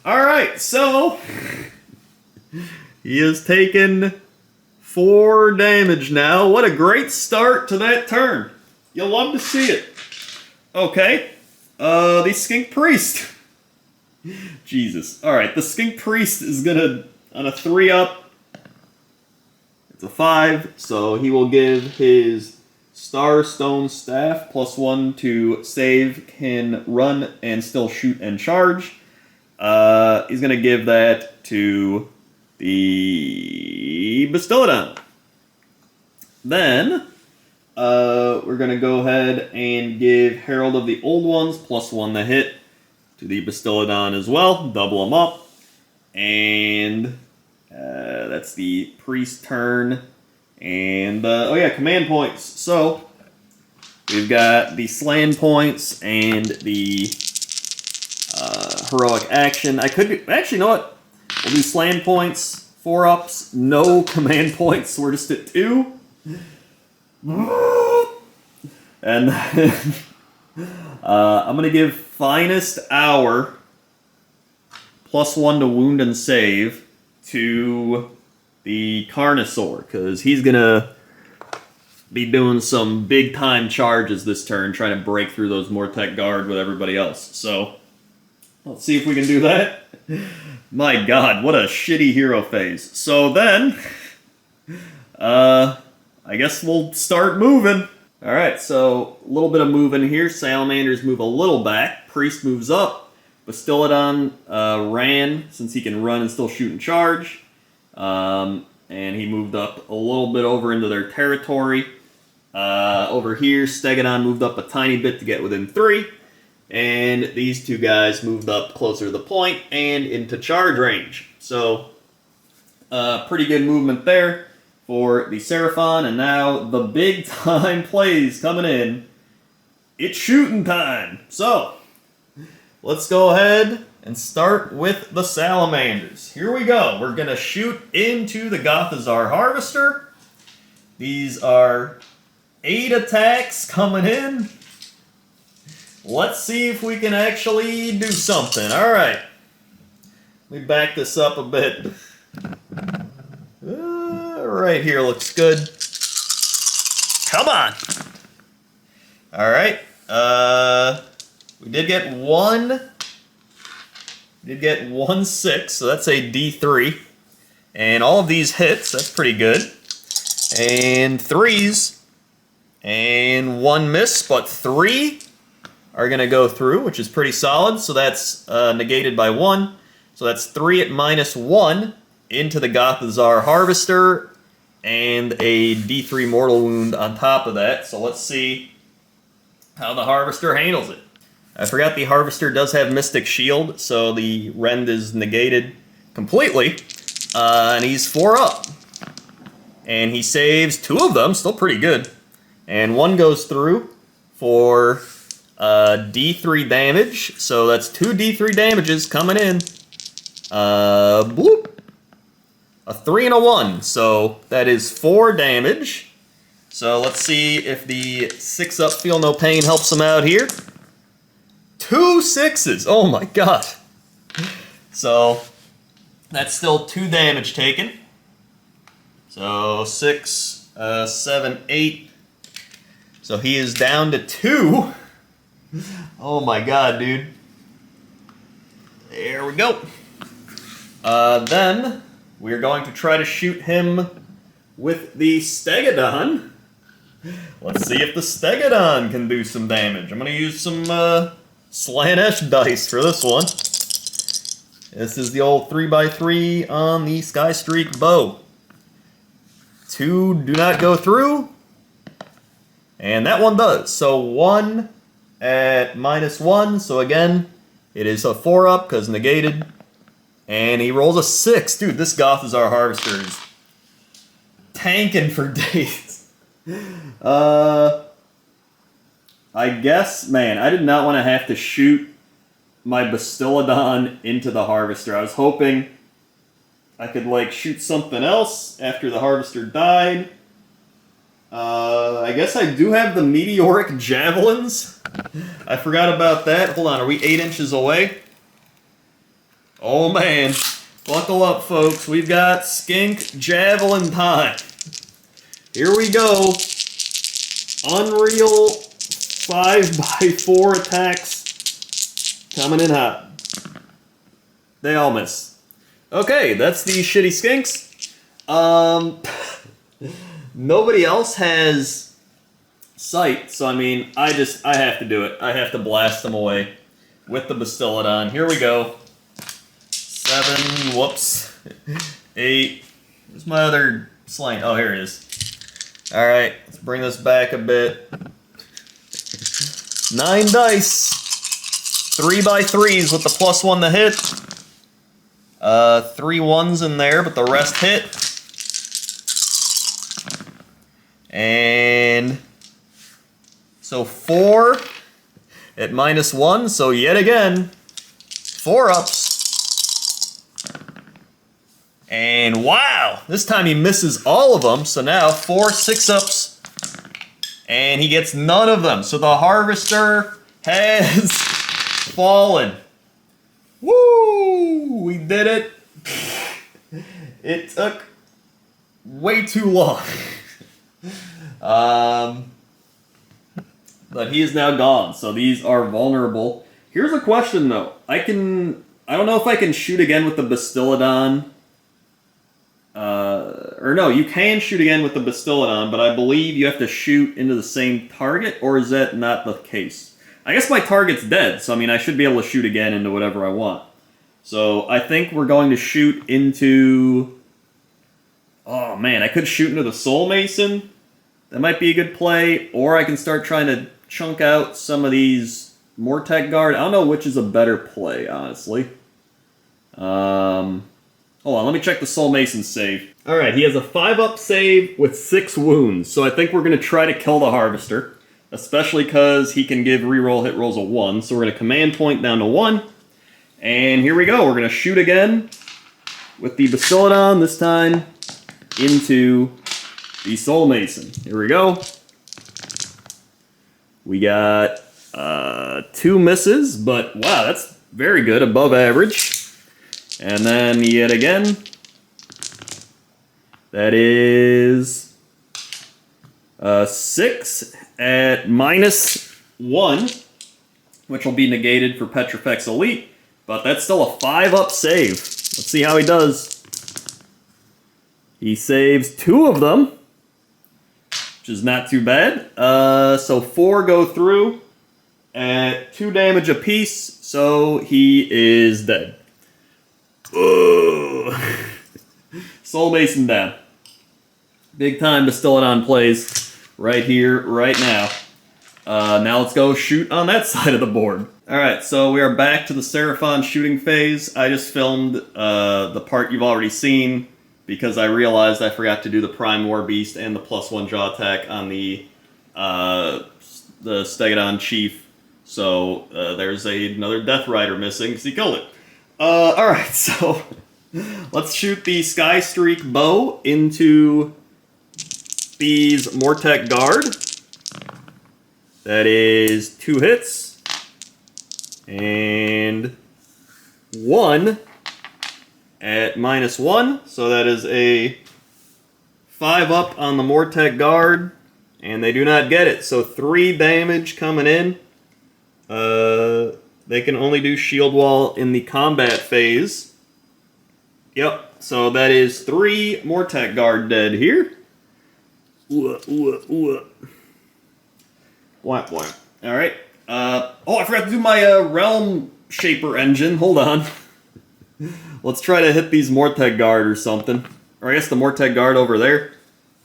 Alright, so he has taken 4 damage now. What a great start to that turn. You'll love to see it. Okay, the Skink Priest. Jesus. Alright, the Skink Priest is gonna, on a 3-up, it's a 5, so he will give his Starstone Staff +1 to save, can run and still shoot and charge. He's gonna give that to the Stegodon. Then, we're gonna go ahead and give Herald of the Old Ones +1 to hit to the Stegodon as well. Double them up. And that's the Priest turn. And, oh yeah, command points. So, we've got the Slan points and the heroic action. I could do, actually, you know what? We'll do Slan points, 4-ups, no command points. We're just at 2. And then, I'm going to give Finest Hour +1 to wound and save to the Carnosaur, because he's going to be doing some big-time charges this turn, trying to break through those Mortek Guard with everybody else. So, let's see if we can do that. My god, what a shitty hero phase. So then, I guess we'll start moving. Alright, so a little bit of moving here. Salamanders move a little back. Priest moves up. Bastiladon ran, since he can run and still shoot and charge. And he moved up a little bit over into their territory. Over here, Stegodon moved up a tiny bit to get within 3. And these 2 guys moved up closer to the point and into charge range. So, pretty good movement there for the Seraphon. And now the big time plays coming in. It's shooting time. So, let's go ahead and start with the Salamanders. Here we go. We're going to shoot into the Gothazar Harvester. These are 8 attacks coming in. Let's see if we can actually do something. Alright. Let me back this up a bit. Right here looks good. Come on! Alright. We did get one 6, so that's a D3. And all of these hits, that's pretty good. And 3s. And 1 miss, but 3 are going to go through, which is pretty solid. So that's negated by 1. So that's 3 at -1 into the Gothazar Harvester, and a D3 mortal wound on top of that. So let's see how the Harvester handles it. I forgot the Harvester does have Mystic Shield, so the Rend is negated completely. And he's 4 up. And he saves 2 of them, still pretty good. And 1 goes through for D3 damage, so that's 2 D3 damages coming in. Bloop. A 3 and a 1, so that is 4 damage. So let's see if the 6-up Feel No Pain helps him out here. 2 6s, oh my god. So that's still 2 damage taken. So 6, 7, 8. So he is down to 2. Oh my god, dude. There we go. Then we're going to try to shoot him with the Stegodon. Let's see if the Stegodon can do some damage. I'm going to use some Slanesh dice for this one. This is the old 3x3 on the Sky Streak bow. 2 do not go through. And that one does. So 1 at -1. So again, it is a 4-up because negated. And he rolls a 6. Dude, this Gothazar Harvester is tanking for days. I guess, man, I did not want to have to shoot my Bastiladon into the Harvester. I was hoping I could, like, shoot something else after the Harvester died. I guess I do have the Meteoric Javelins. I forgot about that. Hold on, are we 8 inches away? Oh man, buckle up folks, we've got Skink Javelin time. Here we go. Unreal 5x4 attacks coming in hot. They all miss. Okay, that's the shitty skinks. Nobody else has sight, so I mean, I have to do it. I have to blast them away with the Battletome. Here we go. 7, whoops. 8. Where's my other slang? Oh, here it is. Alright, let's bring this back a bit. 9 dice. 3x3s with the +1 to hit. 3 1s in there, but the rest hit. And so 4 at -1, so yet again, 4 ups. And wow, this time he misses all of them, so now 4 6 ups, and he gets none of them. So the Harvester has fallen. Woo! We did it. It took way too long. But he is now gone, so these are vulnerable. Here's a question though. I don't know if I can shoot again with the Battletome. Or no, you can shoot again with the Battletome, but I believe you have to shoot into the same target, or is that not the case? I guess my target's dead, so I mean I should be able to shoot again into whatever I want. So I think we're going to shoot into... Oh man, I could shoot into the Soul Mason. That might be a good play, or I can start trying to chunk out some of these Mortec Guard. I don't know which is a better play, honestly. Hold on, let me check the Soul Mason save. Alright, he has a 5-up save with 6 wounds, so I think we're going to try to kill the Harvester, especially because he can give reroll hit rolls a 1, so we're going to command point down to 1, and here we go, we're going to shoot again with the Battletome, this time into the Soul Mason. Here we go. We got 2 misses, but wow, that's very good, above average. And then yet again, that is 6 at -1, which will be negated for Petrifex Elite, but that's still a 5-up save. Let's see how he does. He saves 2 of them, which is not too bad. So 4 go through at 2 damage apiece, so he is dead. Soul Mason down. Big time Battletome plays right here, right now. Now let's go shoot on that side of the board. Alright, so we are back to the Seraphon shooting phase. I just filmed the part you've already seen because I realized I forgot to do the Prime War Beast and the +1 jaw attack on the Stegodon Chief. So there's another Death Rider missing because he killed it. Alright, so let's shoot the Sky Streak bow into these Mortec Guard. That is 2 hits. And 1 at -1. So that is a 5-up on the Mortec Guard. And they do not get it. So 3 damage coming in. They can only do shield wall in the combat phase. Yep, so that is 3 Mortec Guard dead here. Wah. Alright. Oh, I forgot to do my Realm Shaper engine. Hold on. Let's try to hit these Mortec Guard or something. Or I guess the Mortec Guard over there.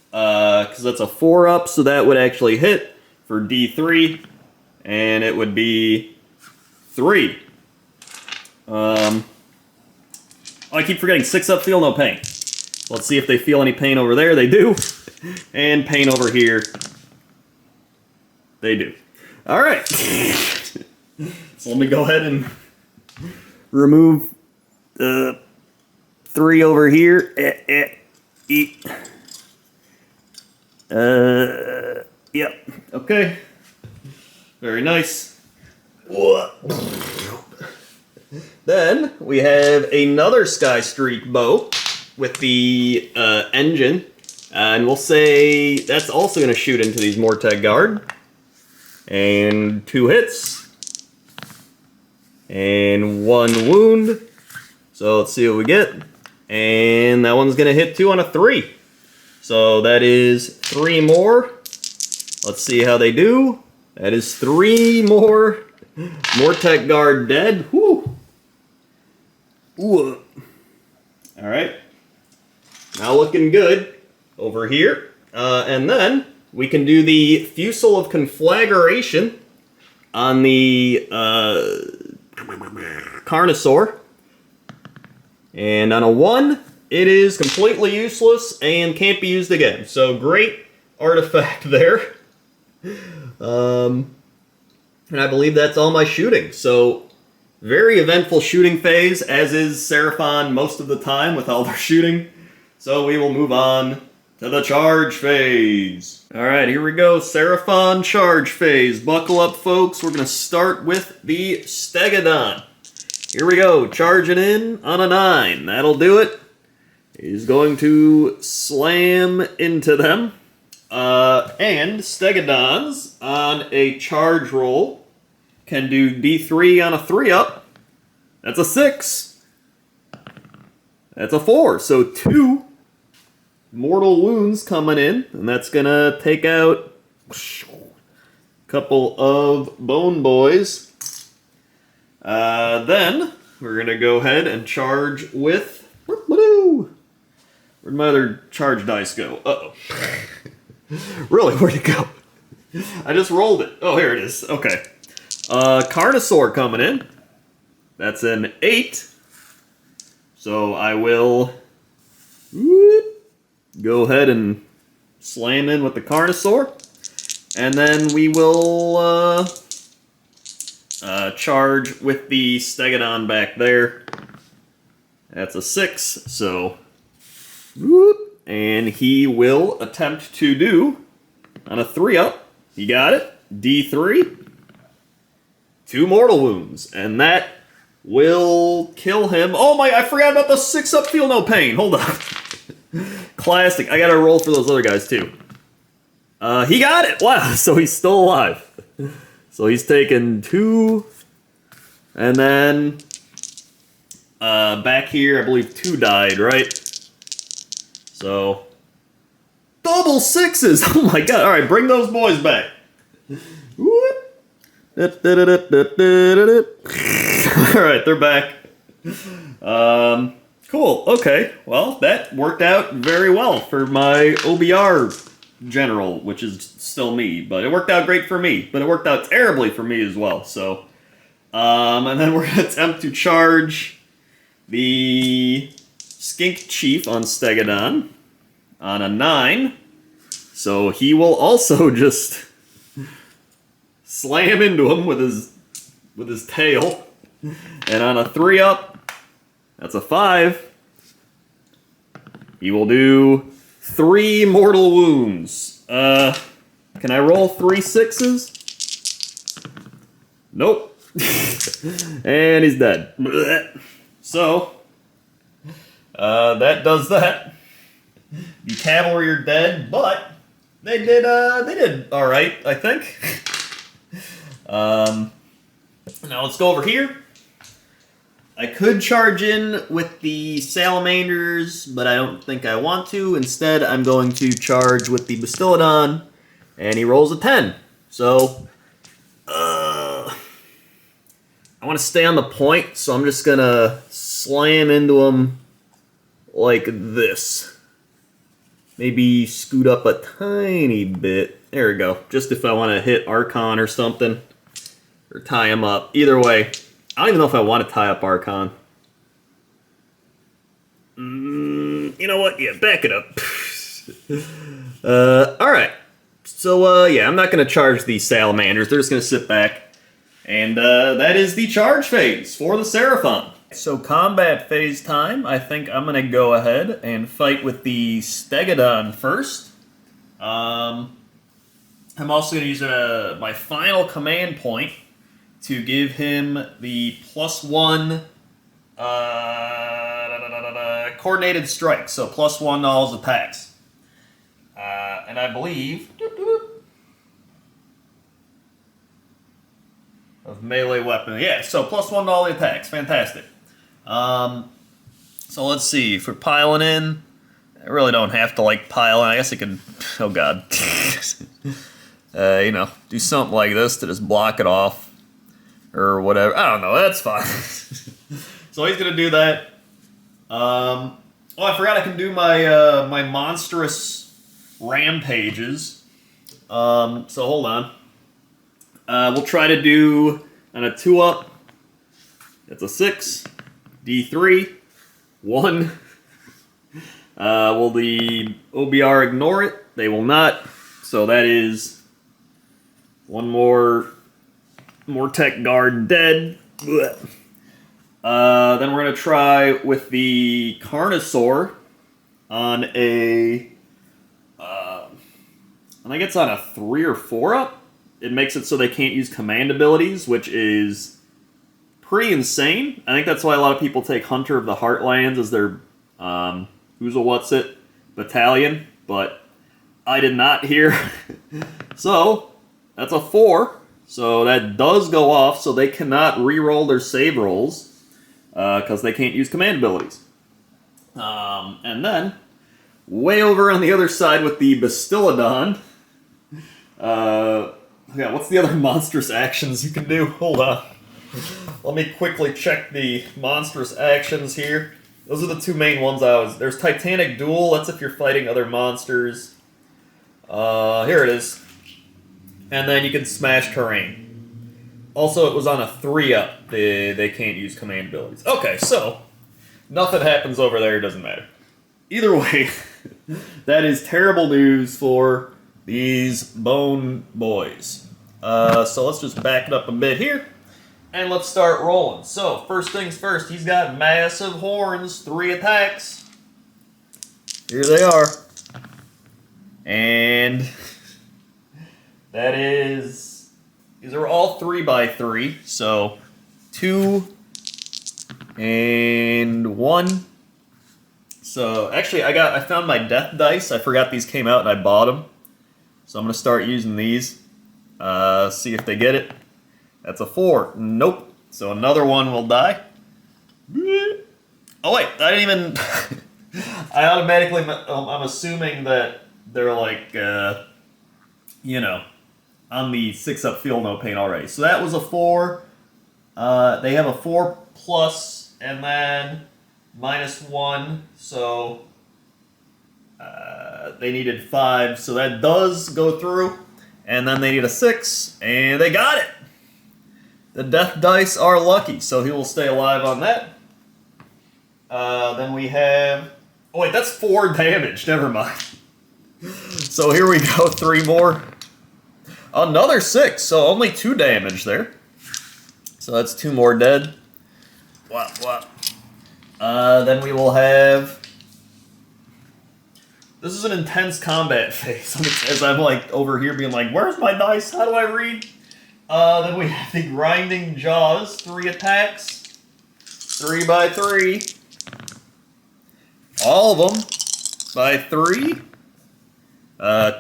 Because that's a 4-up, so that would actually hit for D3. And it would be 3. Oh, I keep forgetting 6-up, feel no pain. Let's see if they feel any pain over there. They do. And pain over here. They do. Alright. So let me go ahead and remove the 3 over here. Yep. Okay. Very nice. Then we have another Sky Streak bow with the engine. And we'll say that's also going to shoot into these Mortec Guard. And 2 hits. And 1 wound. So let's see what we get. And that one's going to hit 2 on a 3. So that is 3 more. Let's see how they do. That is 3 more Mortec Guard dead. Whew. Ooh. Alright. Now looking good over here. And then we can do the Fusel of Conflagration on the Carnosaur. And on a 1, it is completely useless and can't be used again. So great artifact there. And I believe that's all my shooting. So very eventful shooting phase, as is Seraphon most of the time with all their shooting. So we will move on to the charge phase. Alright, here we go. Seraphon charge phase. Buckle up, folks. We're going to start with the Stegodon. Here we go. Charging in on a 9. That'll do it. He's going to slam into them. And Stegodons on a charge roll can do D3 on a 3-up. That's a 6. That's a 4. So 2 mortal wounds coming in, and that's gonna take out a couple of bone boys. Then we're gonna go ahead and charge with. Where'd my other charge dice go? Uh-oh. Really, where'd it go? I just rolled it. Oh, here it is. Okay. Carnosaur coming in. That's an 8. So I will go ahead and slam in with the Carnosaur. And then we will charge with the Stegodon back there. That's a 6. So, and he will attempt to do on a 3-up. He got it. D3. 2 mortal wounds. And that will kill him. Oh my, I forgot about the 6-up feel no pain. Hold on. Classic. I gotta roll for those other guys too. He got it. Wow. So he's still alive. So he's taken 2. And then back here, I believe 2 died, right? So double 6s. Oh my god. All right, bring those boys back. All right, they're back. Cool. Okay. Well, that worked out very well for my OBR general, which is still me, but it worked out great for me, but it worked out terribly for me as well. So, and then we're going to attempt to charge the Skink Chief on Stegodon on a 9. So he will also just slam into him with his tail. And on a 3-up, that's a 5. He will do 3 mortal wounds. Can I roll 3 6s? Nope. And he's dead. So, that does that. The cavalry are dead, but they did all right, I think. Now let's go over here. I could charge in with the Salamanders, but I don't think I want to. Instead, I'm going to charge with the Battletome, and he rolls a 10. So, I want to stay on the point, so I'm just going to slam into him like this. Maybe scoot up a tiny bit. There we go. Just if I want to hit Archon or something. Or tie him up. Either way. I don't even know if I want to tie up Archon. You know what? Yeah, back it up. Alright. So, yeah, I'm not going to charge these Salamanders. They're just going to sit back. And that is the charge phase for the Seraphon. So combat phase time. I think I'm going to go ahead and fight with the Stegodon first. I'm also going to use my final command point to give him the +1 coordinated strike, so +1 to all his attacks. And I believe of melee weapon. Yeah, so +1 to all the attacks. Fantastic. So let's see. If we're piling in, I really don't have to like pile in. I guess I could. Oh god. You know, do something like this to just block it off, or whatever. I don't know. That's fine. So he's gonna do that. Oh, I forgot I can do my my monstrous rampages. So hold on. We'll try to do on a 2-up. It's a 6, D3, 1. Will the OBR ignore it? They will not. So that is one more tech guard dead. Then we're gonna try with the Carnosaur on a. I think it's on a 3 or 4-up. It makes it so they can't use command abilities, which is pretty insane. I think that's why a lot of people take Hunter of the Heartlands as their battalion, but I did not here. So, that's a 4. So that does go off, so they cannot re-roll their save rolls, because they can't use command abilities. And then, way over on the other side with the Stegodon, yeah, what's the other monstrous actions you can do? Hold on. Let me quickly check the monstrous actions here. Those are the two main ones There's Titanic Duel, that's if you're fighting other monsters. Here it is. And then you can smash terrain. Also, it was on a 3-up. They can't use command abilities. Okay, so, nothing happens over there, doesn't matter. Either way, that is terrible news for these bone boys. So let's just back it up a bit here, and let's start rolling. So, first things first, he's got massive horns, 3 attacks. Here they are. And that is, these are all 3x3, so 2 and 1. So, actually, I found my death dice. I forgot these came out and I bought them. So I'm going to start using these. See if they get it. That's a 4. Nope. So another one will die. Oh wait, I didn't even... I automatically... I'm assuming that they're like, you know, on the 6-up feel no pain already. So that was a 4. They have a 4 plus, and then -1. So... they needed 5, so that does go through. And then they need a 6, and they got it! The death dice are lucky, so he will stay alive on that. Then we have... Oh wait, that's 4 damage, never mind. So here we go, 3 more. Another 6, so only 2 damage there. So that's 2 more dead. What? Then we will have... This is an intense combat phase, as I'm like over here being like, where's my dice? How do I read? Then we have the Grinding Jaws, 3 attacks, 3x3. All of them by 3.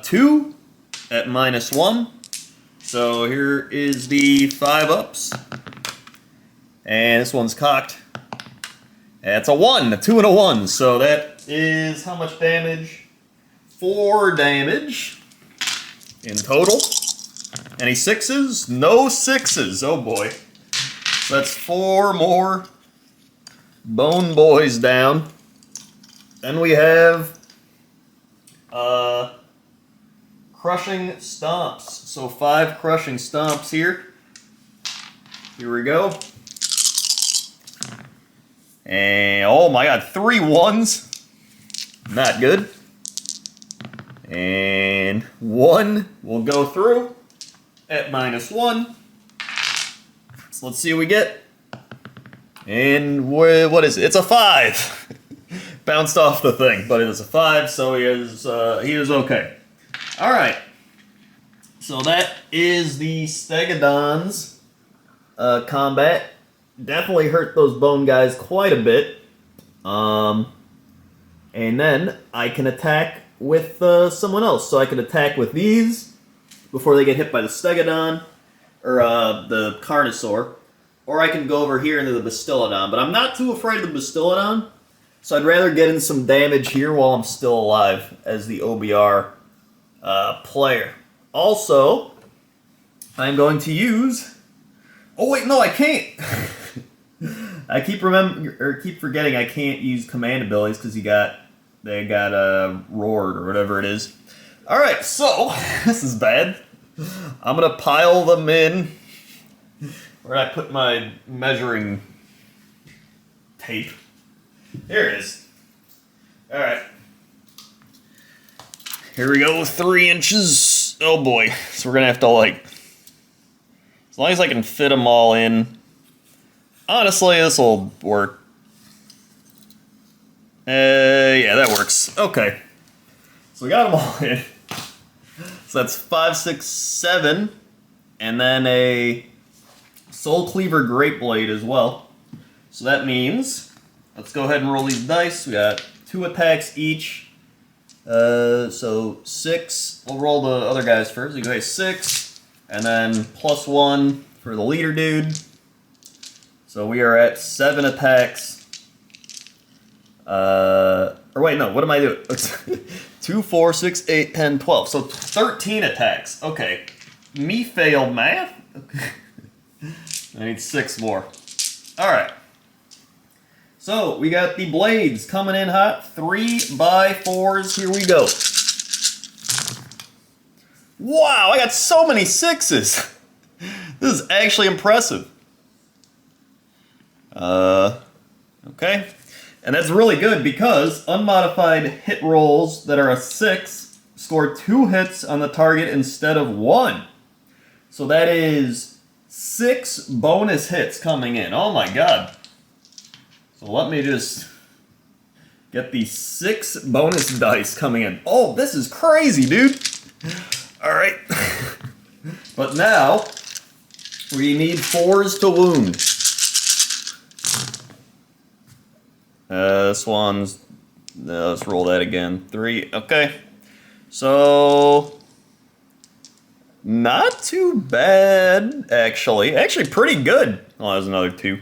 2 at -1. So here is the 5-ups. And this one's cocked. That's a 1, a 2 and a 1. So that is how much damage? 4 damage in total. Any 6s? No 6s. Oh boy. So that's 4 more bone boys down. Then we have crushing stomps. So 5 crushing stomps here. Here we go. And oh my god, 3 1s. Not good. And 1 will go through at -1. So let's see what we get. And what is it? It's a 5. Bounced off the thing, but it is a 5, so he is okay. All right. So that is the Stegodons. combat. Definitely hurt those bone guys quite a bit. And then I can attack with someone else. So I can attack with these before they get hit by the Stegodon, or the Carnosaur. Or I can go over here into the Battletome. But I'm not too afraid of the Battletome, so I'd rather get in some damage here while I'm still alive as the OBR player. Also, I'm going to use... Oh wait, no, I can't! I keep forgetting I can't use command abilities because they got roared or whatever it is. All right, so this is bad. I'm gonna pile them in. Where did I put my measuring tape? Here it is. All right. Here we go. 3 inches. Oh boy. So we're gonna have to as long as I can fit them all in. Honestly, this will work. Yeah, that works. Okay. So we got them all in. So that's 5, 6, 7, and then a Soul Cleaver Great Blade as well. So that means, let's go ahead and roll these dice. We got 2 attacks each. So 6. We'll roll the other guys first. You go ahead, 6, and then +1 for the leader dude. So we are at 7 attacks. Or wait, no, what am I doing? 2, 4, 6, 8, 10, 12. So 13 attacks. Okay. Me failed math? I need 6 more. Alright. So we got the blades coming in hot. 3x4s. Here we go. Wow, I got so many 6s. This is actually impressive. Okay. And that's really good because unmodified hit rolls that are a 6 score 2 hits on the target instead of 1. So that is 6 bonus hits coming in. Oh my god. So let me just get the 6 bonus dice coming in. Oh, this is crazy, dude. Alright. But now, we need 4s to wound. This one's... let's roll that again. 3. Okay. So... not too bad, actually. Actually, pretty good. Oh, there's another 2.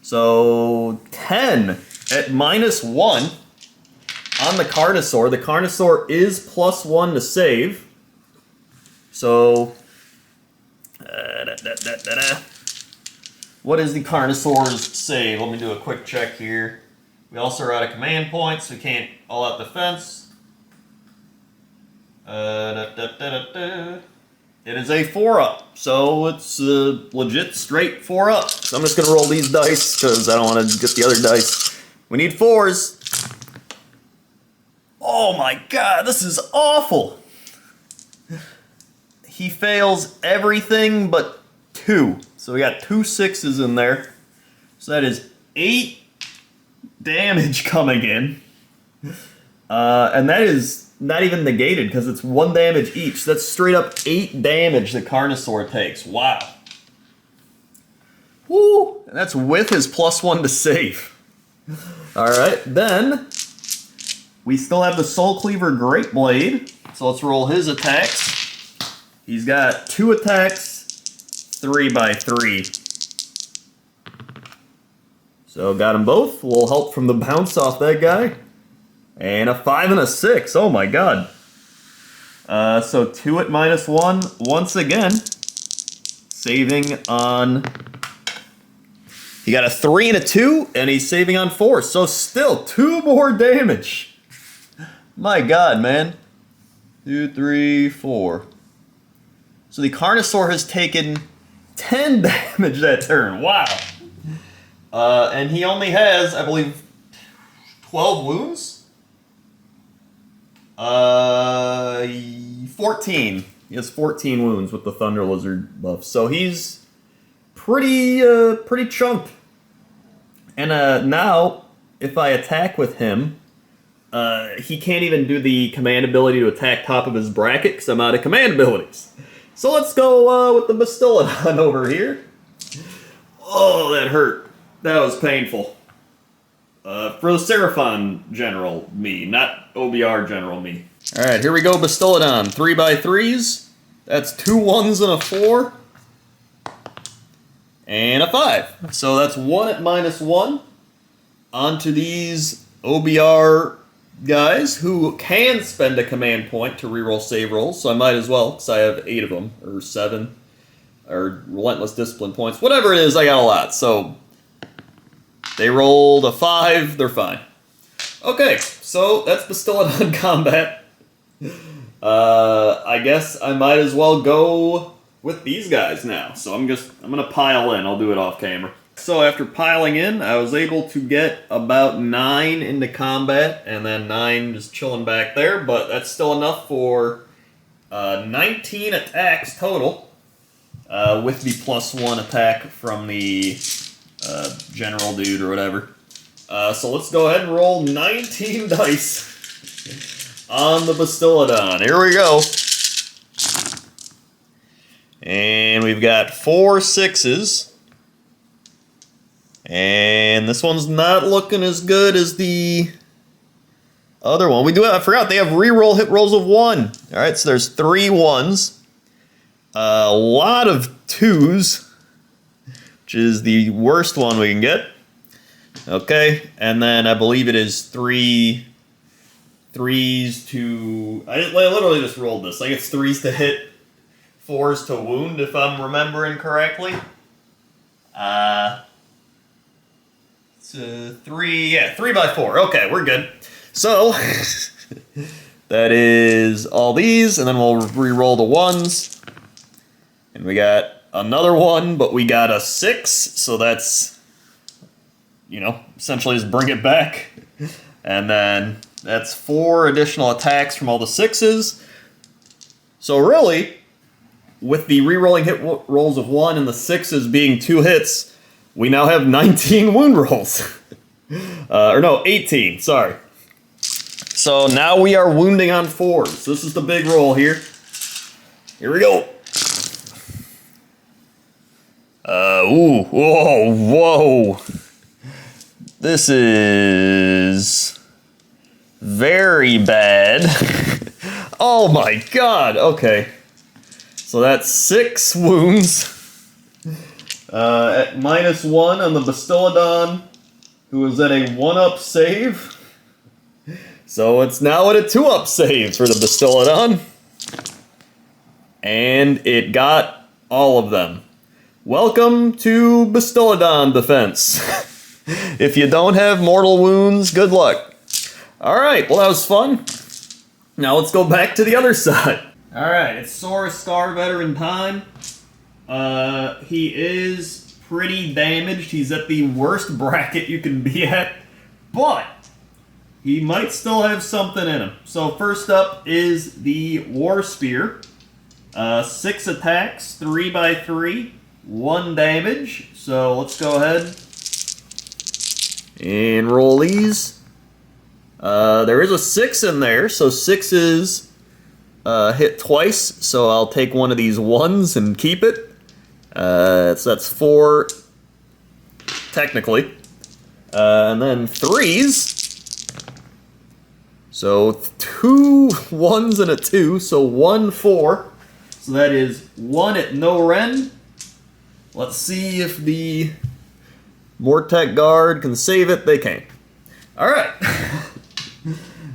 So, 10 at -1 on the Carnosaur. The Carnosaur is +1 to save. So... what is the Carnosaur's save? Let me do a quick check here. We also are out of command points. We can't all-out defense. It is a 4-up, so it's a legit straight 4-up. So I'm just going to roll these dice because I don't want to get the other dice. We need 4s. Oh my god, this is awful. He fails everything but 2. So we got 2 6s in there. So that is 8 damage coming in. And that is not even negated because it's 1 damage each. That's straight up 8 damage the Carnosaur takes. Wow. Woo! And that's with his +1 to save. Alright, then we still have the Soul Cleaver Great Blade. So let's roll his attacks. He's got 2 attacks. 3x3. So got them both. A little help from the bounce off that guy. And a 5 and a 6. Oh my god. So 2 at -1 once again. Saving on... he got a 3 and a 2, and he's saving on 4. So still 2 more damage. My god, man. 2, 3, 4. So the Carnosaur has taken 10 damage that turn. Wow. And he only has, I believe, 12 wounds? 14. He has 14 wounds with the Thunder Lizard buff. So he's pretty chunked. And now, if I attack with him, he can't even do the command ability to attack top of his bracket because I'm out of command abilities. So let's go with the Battletome over here. Oh, that hurt. That was painful. For the Seraphon general me, not OBR general me. Alright, here we go, Battletome. 3x3s. That's 2 1s and a 4. And a 5. So that's 1 at -1. Onto these OBR guys who can spend a command point to reroll save rolls, so I might as well, because I have 8 of them, or 7, or Relentless Discipline points. Whatever it is, I got a lot, so they rolled a 5, they're fine. Okay, so that's Battletome combat. I guess I might as well go with these guys now. So I'm gonna pile in. I'll do it off camera. So after piling in, I was able to get about 9 into combat, and then 9 just chilling back there, but that's still enough for 19 attacks total, with the +1 attack from the general dude or whatever. So let's go ahead and roll 19 dice on the Battletome. Here we go. And we've got 4 6s. And this one's not looking as good as the other one. I forgot, they have reroll hit rolls of 1. Alright, so there's 3 1s. A lot of 2s, which is the worst one we can get. Okay, and then I believe it is 3 3s to... I literally just rolled this. I think it's 3s to hit, 4s to wound, if I'm remembering correctly. It's 3x4. Okay, we're good. So, that is all these, and then we'll re-roll the 1s. And we got another 1, but we got a 6, so that's, essentially just bring it back. And then that's 4 additional attacks from all the 6s. So really, with the re-rolling hit rolls of 1 and the 6s being 2 hits, we now have 19 wound rolls. Or no, 18, sorry. So now we are wounding on 4s. This is the big roll here. Here we go. Whoa. This is very bad. Oh my god, okay. So that's 6 wounds. At -1 on the Battletome, who is at a 1-up save. So it's now at a 2-up save for the Battletome. And it got all of them. Welcome to Battletome defense. If you don't have mortal wounds, good luck. Alright, well that was fun. Now let's go back to the other side. Alright, it's Saurus Scar Veteran time. He is pretty damaged. He's at the worst bracket you can be at, but he might still have something in him. So first up is the War Spear. 6 attacks, 3x3, 1 damage. So let's go ahead and roll these. There is a 6 in there, so 6s hit twice, so I'll take one of these 1s and keep it. So that's 4, technically. And then 3s. So 2 1s and a 2, so 1 4. So that is 1 at no rend. Let's see if the Mortec Guard can save it. They can. Alright.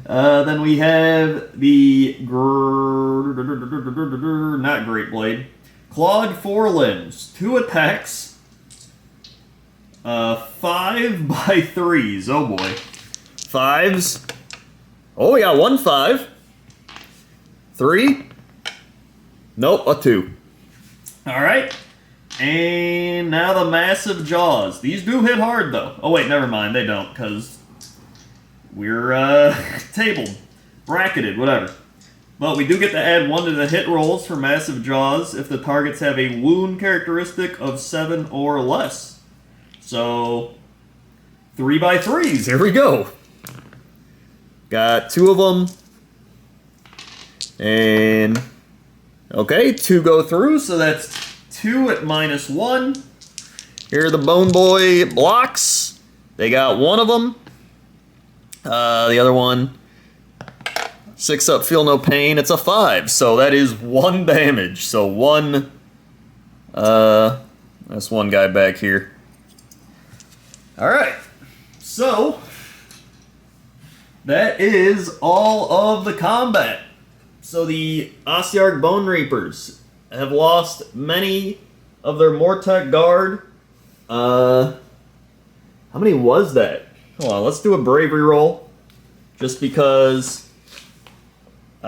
Then we have the not Great Blade. Clawed Forelimbs. 2 attacks. 5x3s. Oh boy. 5s. Oh, we got 1 5. 3. Nope, a 2. Alright. And now the Massive Jaws. These do hit hard though. Oh wait, never mind. They don't, because we're tabled. Bracketed, whatever. But we do get to add 1 to the hit rolls for Massive Jaws if the targets have a wound characteristic of 7 or less. So, 3x3s, here we go. Got 2 of them. And, okay, 2 go through, so that's 2 at -1. Here are the Bone Boy blocks. They got one of them. The other one, 6 up, feel no pain. It's a 5, so that is 1 damage. So one, that's one guy back here. All right, so that is all of the combat. So the Ossiarch Bone Reapers have lost many of their Mortek Guard. How many was that? Hold on, let's do a bravery roll. Just because they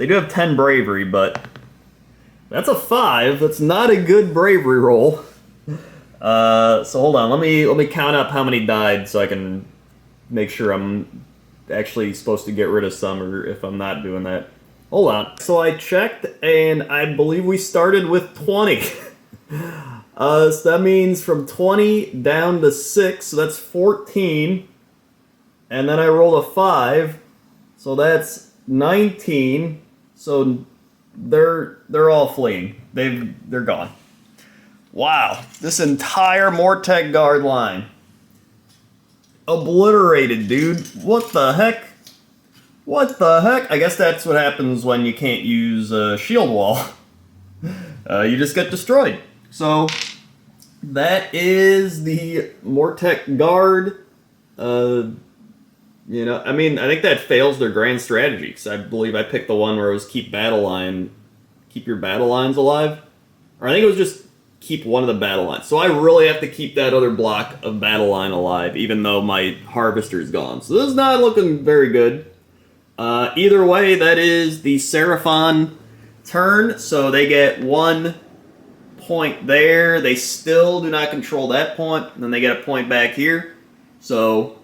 do have 10 bravery, but that's a 5. That's not a good bravery roll. So hold on, let me count up how many died so I can make sure I'm actually supposed to get rid of some, or if I'm not doing that. Hold on. So I checked, and I believe we started with 20. So that means from 20 down to 6, so that's 14. And then I rolled a 5, so that's 19. So they're all fleeing. They're gone. Wow, this entire Mortek Guard line. Obliterated, dude. What the heck? What the heck? I guess that's what happens when you can't use a shield wall. You just get destroyed. So, that is the Mortek Guard. You know, I mean, I think that fails their grand strategy, because I believe I picked the one where it was keep your battle lines alive. Or I think it was just keep one of the battle lines. So I really have to keep that other block of battle line alive, even though my harvester's gone. So this is not looking very good. Either way, that is the Seraphon turn. So they get 1 point there. They still do not control that point. And then they get a point back here. So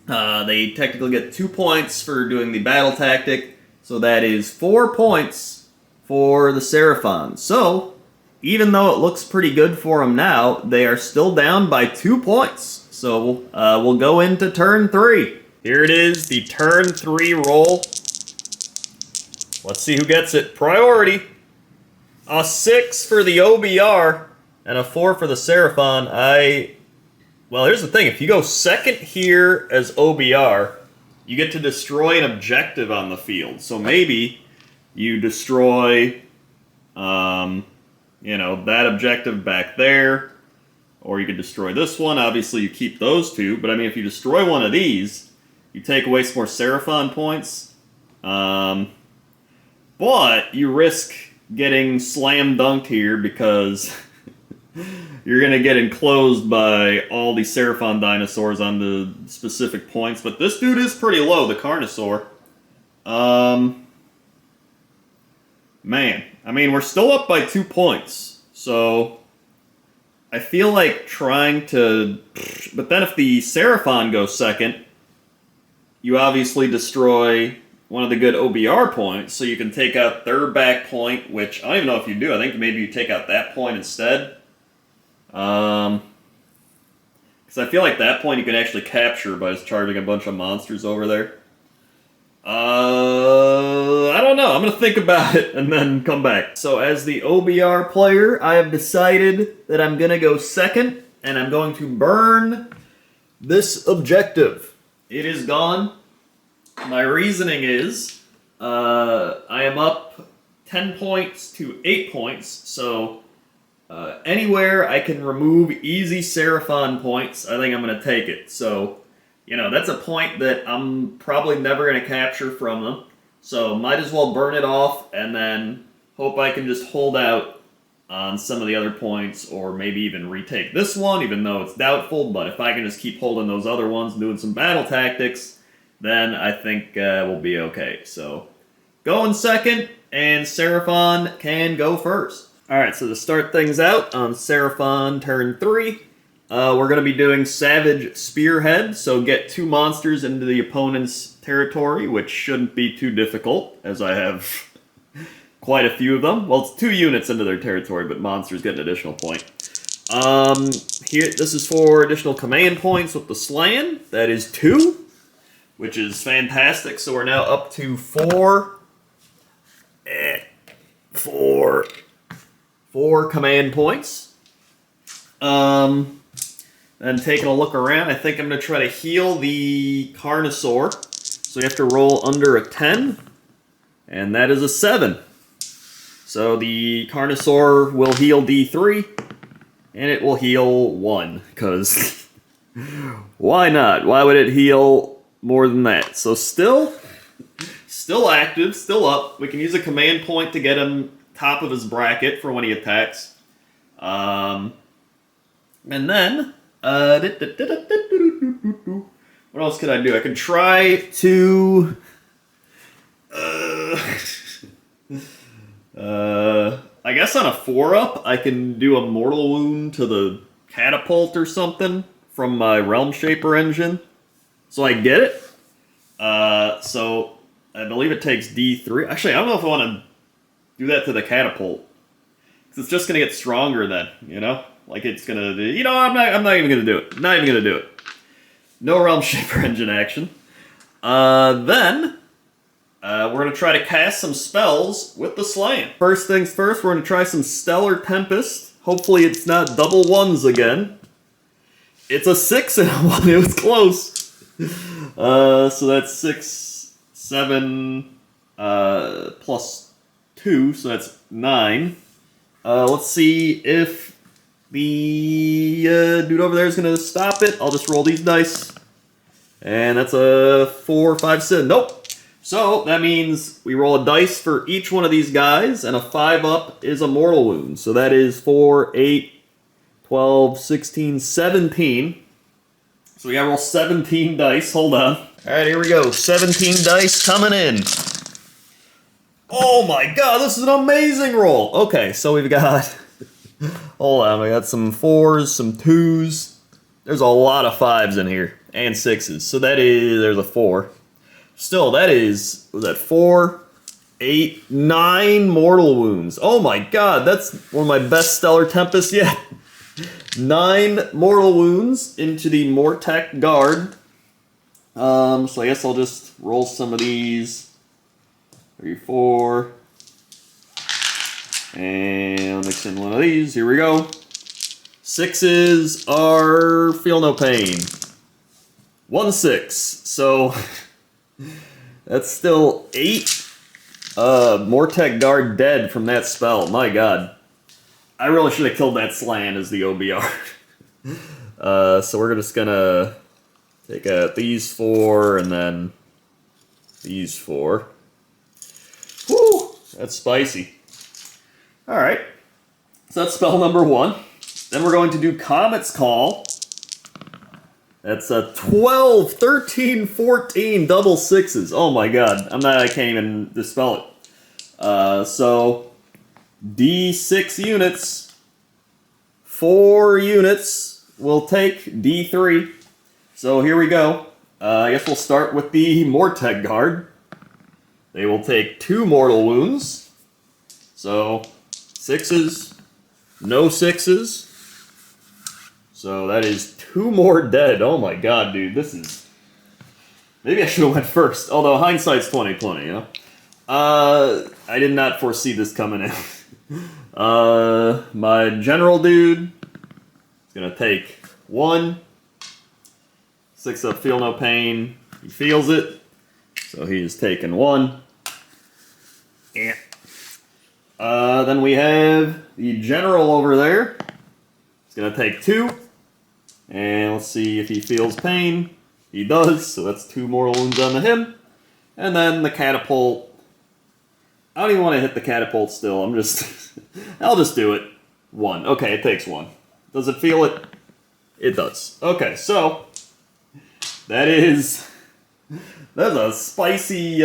they technically get 2 points for doing the battle tactic. So that is 4 points for the Seraphon. So even though it looks pretty good for them now, they are still down by 2 points. So we'll go into turn 3. Here it is, the turn 3 roll. Let's see who gets it. Priority. A 6 for the OBR and a 4 for the Seraphon. Well, here's the thing. If you go second here as OBR, you get to destroy an objective on the field. So maybe you destroy, you know, that objective back there, or you could destroy this one. Obviously, you keep those two, but I mean, if you destroy one of these, you take away some more Seraphon points, but you risk getting slam dunked here because you're going to get enclosed by all the Seraphon dinosaurs on the specific points. But this dude is pretty low, the Carnosaur. Man, I mean, we're still up by 2 points, so I feel like trying to... But then if the Seraphon goes second, you obviously destroy one of the good OBR points, so you can take out their back point, which I don't even know if you do. I think maybe you take out that point instead. Because I feel like that point you can actually capture by just charging a bunch of monsters over there. I don't know. I'm going to think about it and then come back. So as the OBR player, I have decided that I'm going to go second, and I'm going to burn this objective. It is gone. My reasoning is, I am up 10 points to 8 points, so anywhere I can remove easy Seraphon points, I think I'm going to take it. So, you know, that's a point that I'm probably never going to capture from them. So might as well burn it off and then hope I can just hold out on some of the other points, or maybe even retake this one, even though it's doubtful. But if I can just keep holding those other ones and doing some battle tactics, then I think we'll be okay. So going second, and Seraphon can go first. Alright, so to start things out on Seraphon turn 3, we're going to be doing Savage Spearhead, so get 2 monsters into the opponent's territory, which shouldn't be too difficult, as I have quite a few of them. Well, it's 2 units into their territory, but monsters get an additional point. Here, this is for additional command points with the Slan. That is 2, which is fantastic. So we're now up to 4, 4 command points. And taking a look around, I think I'm going to try to heal the Carnosaur. So you have to roll under a 10, and that is a 7. So the Carnosaur will heal D3, and it will heal 1, because why not? Why would it heal more than that? So still active, still up. We can use a command point to get him top of his bracket for when he attacks. And then, what else could I do? I could try to... I guess on a 4-up, I can do a mortal wound to the catapult or something from my Realm Shaper engine. So I get it. So I believe it takes D3. Actually, I don't know if I want to do that to the catapult. Because it's just going to get stronger then, you know? Like it's going to... You know, I'm not even going to do it. Not even going to do it. No Realm Shaper engine action. Then... we're going to try to cast some spells with the Slam. First things first, we're going to try some Stellar Tempest. Hopefully it's not double ones again. It's a 6 and a 1. It was close. So that's 6, 7, plus 2, so that's 9. Let's see if the dude over there is going to stop it. I'll just roll these dice. And that's a 4, 5, 6. Nope. So, that means we roll a dice for each one of these guys, and a 5-up is a mortal wound. So that is 4, 8, 12, 16, 17. So we gotta roll 17 dice. Hold on. Alright, here we go. 17 dice coming in. Oh my god, this is an amazing roll! Okay, so we've got... Hold on, we got some 4s, some 2s. There's a lot of 5s in here, and 6s. So that is... There's a 4. Still, that is, was that 4, 8, 9 mortal wounds. Oh my god, that's one of my best Stellar Tempests yet. 9 mortal wounds into the Mortec Guard. So I guess I'll just roll some of these. 3, 4. And I'll mix in one of these. Here we go. 6s are feel no pain. 1 6. So... That's still 8 Mortec Guard dead from that spell. My god. I really should have killed that Slan as the OBR. So we're just gonna take out these 4 and then these 4. Whew! That's spicy. Alright. So that's spell number 1. Then we're going to do Comet's Call. That's a 12, 13, 14 double 6s. Oh my god. I can't even dispel it. So, D6 units. 4 units will take D3. So here we go. I guess we'll start with the Mortec Guard. They will take 2 mortal wounds. So, 6s, no 6s. So that is 2 more dead. Oh my god, dude, this is... Maybe I should have went first. Although hindsight's 20/20, you know. I did not foresee this coming in. My general dude is gonna take 1. 6-up, feel no pain. He feels it, so he's taking 1. Yeah. Then we have the general over there. He's gonna take 2. And let's see if he feels pain. He does, so that's 2 mortal wounds onto him. And then the catapult. I don't even want to hit the catapult still. I'm just... I'll just do it. 1. Okay, it takes 1. Does it feel it? It does. Okay, so... That's a spicy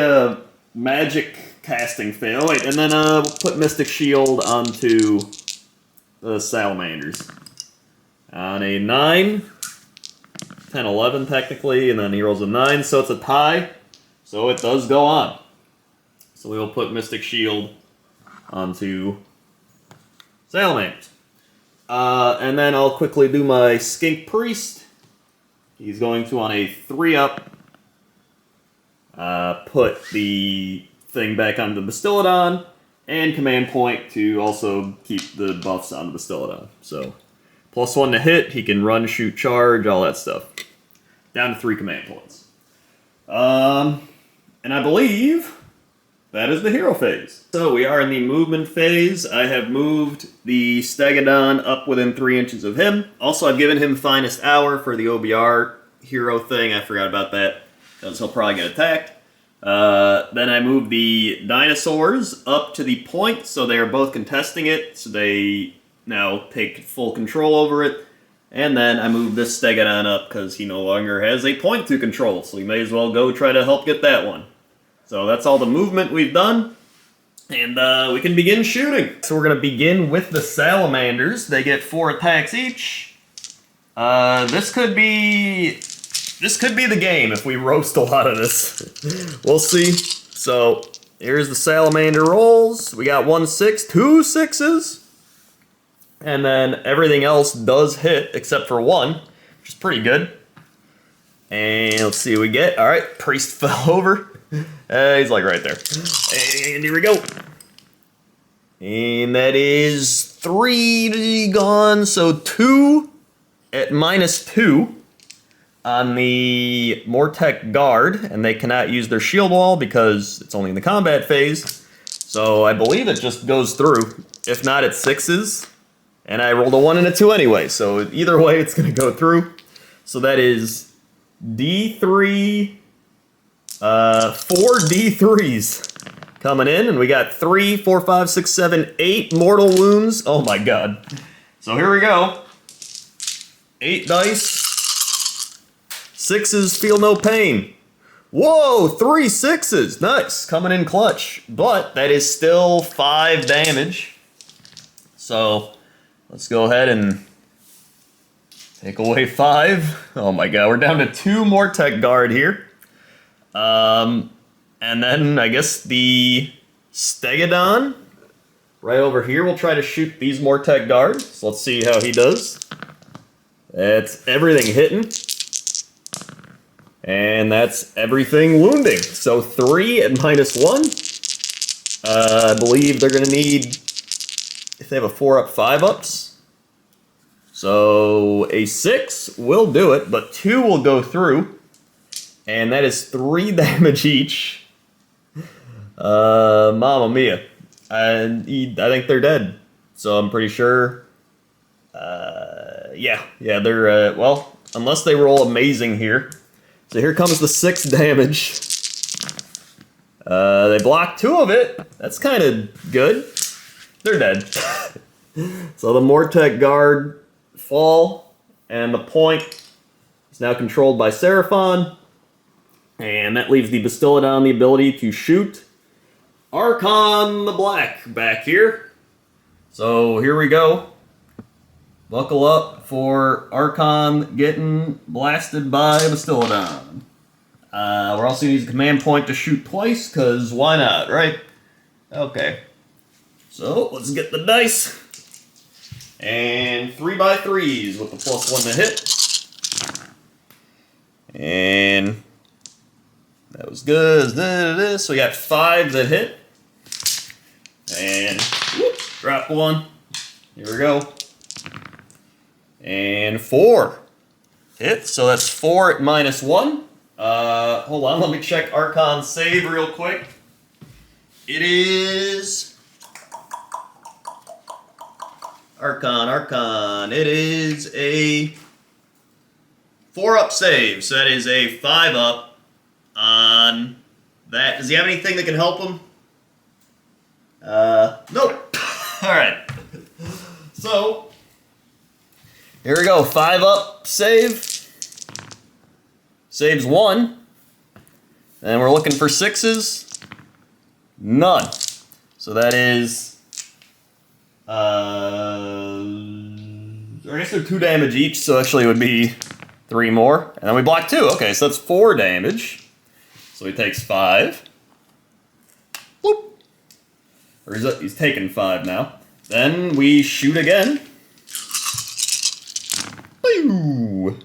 magic casting fail. Wait, and then we'll put Mystic Shield onto the Salamanders. On a 9, 10, 11 technically, and then he rolls a 9, so it's a tie. So it does go on. So we will put Mystic Shield onto Salamanders. And then I'll quickly do my Skink Priest. He's going to, on a 3-up, put the thing back onto the Stegodon, and command point to also keep the buffs on the Stegodon. So, +1 to hit, he can run, shoot, charge, all that stuff. Down to 3 command points. And I believe that is the hero phase. So we are in the movement phase. I have moved the Stegodon up within 3 inches of him. Also, I've given him Finest Hour for the OBR hero thing. I forgot about that, because he'll probably get attacked. Then I moved the dinosaurs up to the point, so they are both contesting it, so they now take full control over it. And then I moved this Stegodon up because he no longer has a point to control, so we may as well go try to help get that one. So that's all the movement we've done, and we can begin shooting. So we're going to begin with the Salamanders. They get 4 attacks each. This could be the game if we roast a lot of this. We'll see. So here's the Salamander rolls. We got 1 6, 2 6s. And then everything else does hit except for 1, which is pretty good. And let's see what we get. Alright, Priest fell over. He's like right there. And here we go. And that is 3 gone, so 2 at -2 on the Mortec Guard, and they cannot use their shield wall because it's only in the combat phase. So I believe it just goes through. If not, it's 6s. And I rolled a 1 and a 2 anyway, so either way it's going to go through. So that is D3, 4 D3s coming in, and we got 3, 4, 5, 6, 7, 8 mortal wounds. Oh my god. So here we go. 8 dice. 6s feel no pain. Whoa, 3 6s. Nice, coming in clutch. But that is still 5 damage. So let's go ahead and take away 5. Oh my god, we're down to 2 Mortec Guard here. And then I guess the Stegodon right over here will try to shoot these Mortec Guard. So let's see how he does. That's everything hitting. And that's everything wounding. So 3 at -1. I believe they're going to need, if they have a 4-up, 5-ups. So a 6 will do it, but 2 will go through. And that is 3 damage each. Mamma mia. I think they're dead. So I'm pretty sure. Yeah, they're, well, unless they roll amazing here. So here comes the 6 damage. They block 2 of it. That's kind of good. They're dead. So the Mortec Guard fall, and the point is now controlled by Seraphon. And that leaves the Battletome the ability to shoot Archon the Black back here. So here we go. Buckle up for Archon getting blasted by Battletome. We're also going to use a command point to shoot twice, because why not, right? Okay. So let's get the dice. And 3x3s with the +1 to hit. And that was good. So we got 5 that hit. And whoop, drop 1. Here we go. And 4 hit. So that's 4 at -1. Hold on, let me check Archon's save real quick. It is Archon. It is a 4-up save. So that is a 5-up on that. Does he have anything that can help him? Nope. Alright. So, here we go. 5-up save. Saves 1. And we're looking for 6s. None. So that is, I guess they're 2 damage each, so actually it would be 3 more. And then we block 2. Okay, so that's 4 damage. So he takes 5. Whoop. Or he's taking 5 now. Then we shoot again. Boo.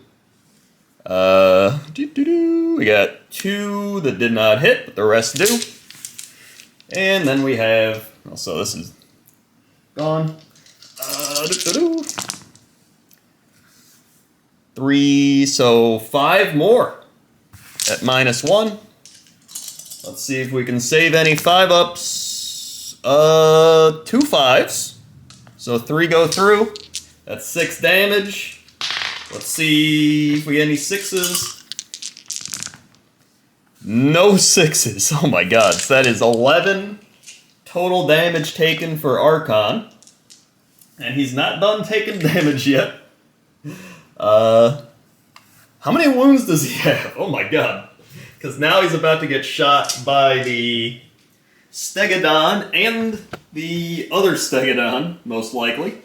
We got 2 that did not hit, but the rest do. And then we have, oh, so this is gone. 3, so 5 more at -1. Let's see if we can save any 5-ups. 2 5s. So 3 go through. That's 6 damage. Let's see if we get any 6s. No 6s. Oh my god. So that is 11 total damage taken for Archon. And he's not done taking damage yet. How many wounds does he have? Oh my god. Because now he's about to get shot by the Stegodon and the other Stegodon, most likely.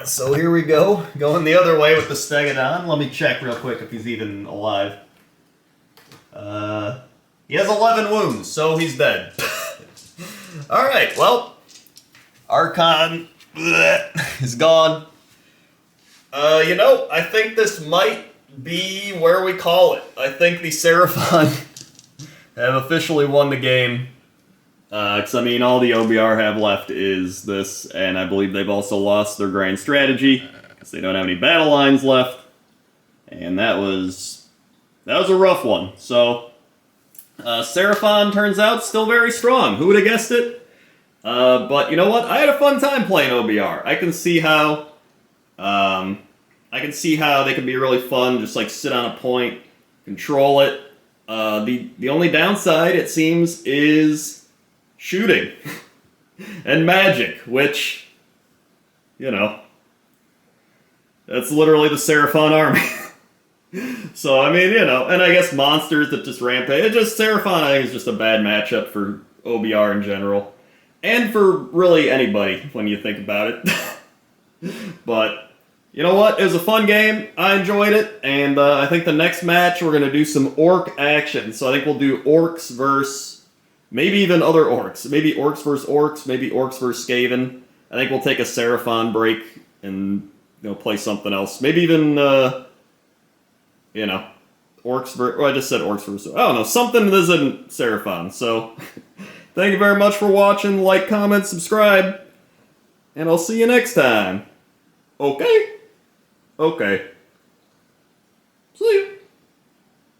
So here we go. Going the other way with the Stegodon. Let me check real quick if he's even alive. He has 11 wounds, so he's dead. Alright, well, Archon is gone. You know, I think this might be where we call it. I think the Seraphon have officially won the game. Because, I mean, all the OBR have left is this, and I believe they've also lost their grand strategy, because they don't have any battle lines left. And that was a rough one. So, Seraphon turns out still very strong. Who would have guessed it? But you know what? I had a fun time playing OBR. I can see how they can be really fun, just like sit on a point, control it. The only downside, it seems, is shooting and magic, which, you know, that's literally the Seraphon army. So, I mean, you know, and I guess monsters that just rampage. Seraphon, I think, is just a bad matchup for OBR in general. And for really anybody, when you think about it. But, you know what? It was a fun game. I enjoyed it. And I think the next match, we're going to do some orc action. So I think we'll do orcs versus maybe even other orcs. Maybe orcs versus orcs. Maybe orcs versus Skaven. I think we'll take a Seraphon break and, you know, play something else. Maybe even, you know, orcs versus... Well, I just said orcs versus... I don't know. Something that isn't Seraphon. So, thank you very much for watching. Like, comment, subscribe. And I'll see you next time. Okay? Okay.